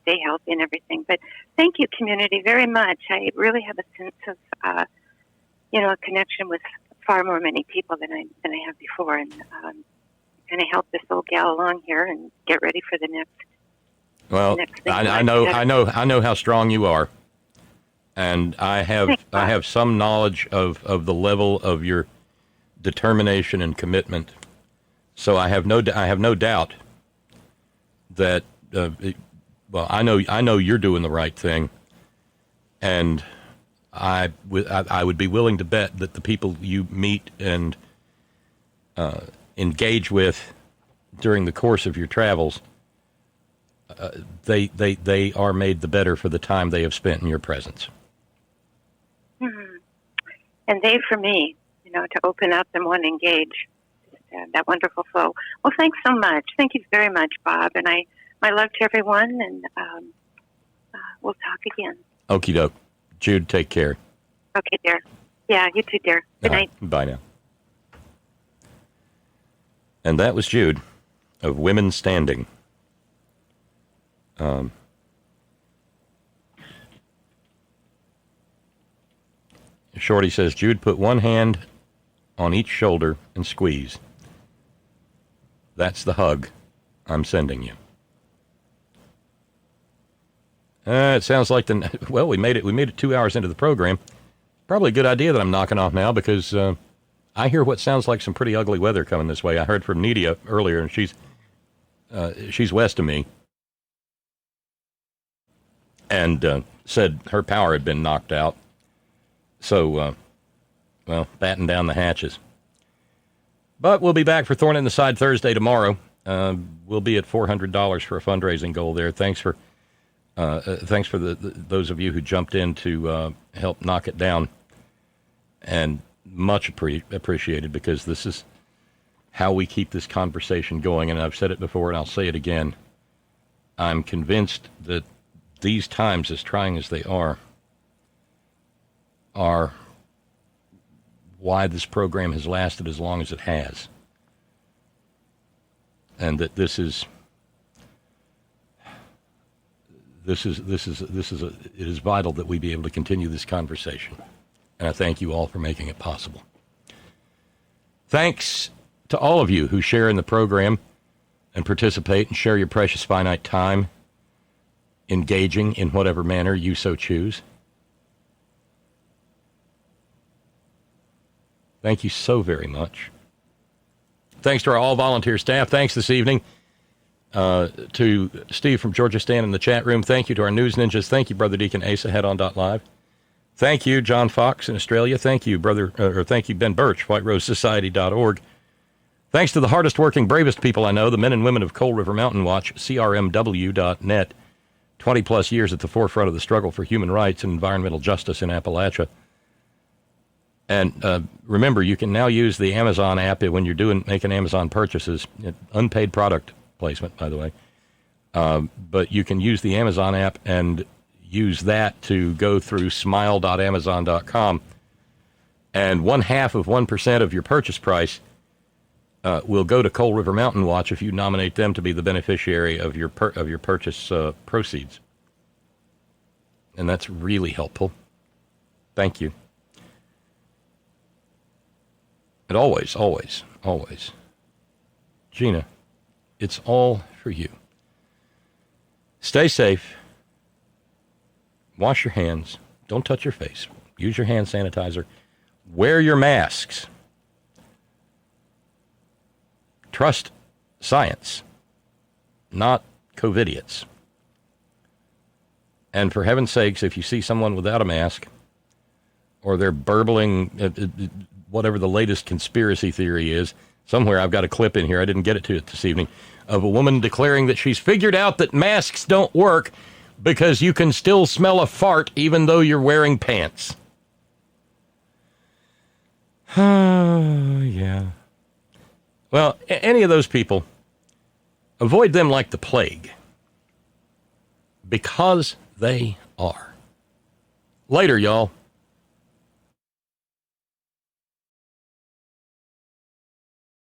stay healthy and everything. But thank you, community, very much. I really have a sense of, a connection with far more many people than I have before, and kind of help this old gal along here and get ready for the next. Well, I know how strong you are, and I have some knowledge of the level of your determination and commitment. So I have no doubt that I know you're doing the right thing, and I would be willing to bet that the people you meet and engage with during the course of your travels, they are made the better for the time they have spent in your presence. Mm-hmm. And they for me, to open up and want to engage. That wonderful flow. Well, thanks so much. Thank you very much, Bob. And my love to everyone, and we'll talk again. Okie doke. Jude, take care. Okay, dear. Yeah, you too, dear. Good night. Bye now. And that was Jude of Women Standing. Shorty says, Jude, put one hand on each shoulder and squeeze. That's the hug I'm sending you. It sounds like we made it 2 hours into the program. Probably a good idea that I'm knocking off now, because I hear what sounds like some pretty ugly weather coming this way. I heard from Nidia earlier, and she's west of me, and said her power had been knocked out. So, batten down the hatches. But we'll be back for Thorn in the Side Thursday tomorrow. We'll be at $400 for a fundraising goal there. Thanks for those of you who jumped in to help knock it down, and much appreciated, because this is how we keep this conversation going. And I've said it before, and I'll say it again. I'm convinced that these times, as trying as they are why this program has lasted as long as it has, and that it is vital that we be able to continue this conversation. And I thank you all for making it possible. Thanks to all of you who share in the program and participate and share your precious finite time, engaging in whatever manner you so choose. Thank you so very much. Thanks to our all-volunteer staff. Thanks this evening to Steve from Georgia Stan in the chat room. Thank you to our news ninjas. Thank you, Brother Deacon Asa, headon.live. Thank you, John Fox in Australia. Thank you, thank you, Ben Birch, whiterosesociety.org. Thanks to the hardest working, bravest people I know, the men and women of Coal River Mountain Watch, crmw.net, 20-plus years at the forefront of the struggle for human rights and environmental justice in Appalachia. And remember, you can now use the Amazon app when you're making Amazon purchases. Unpaid product placement, by the way. But you can use the Amazon app and use that to go through smile.amazon.com. And 1/2% of your purchase price will go to Coal River Mountain Watch if you nominate them to be the beneficiary of your purchase proceeds. And that's really helpful. Thank you. And always, always, always, Gina, it's all for you. Stay safe. Wash your hands. Don't touch your face. Use your hand sanitizer. Wear your masks. Trust science, not COVIDiots. And for heaven's sakes, if you see someone without a mask, or they're burbling whatever the latest conspiracy theory is, somewhere I've got a clip in here, I didn't get it to it this evening, of a woman declaring that she's figured out that masks don't work because you can still smell a fart even though you're wearing pants. Yeah. Well, any of those people, avoid them like the plague. Because they are. Later, y'all.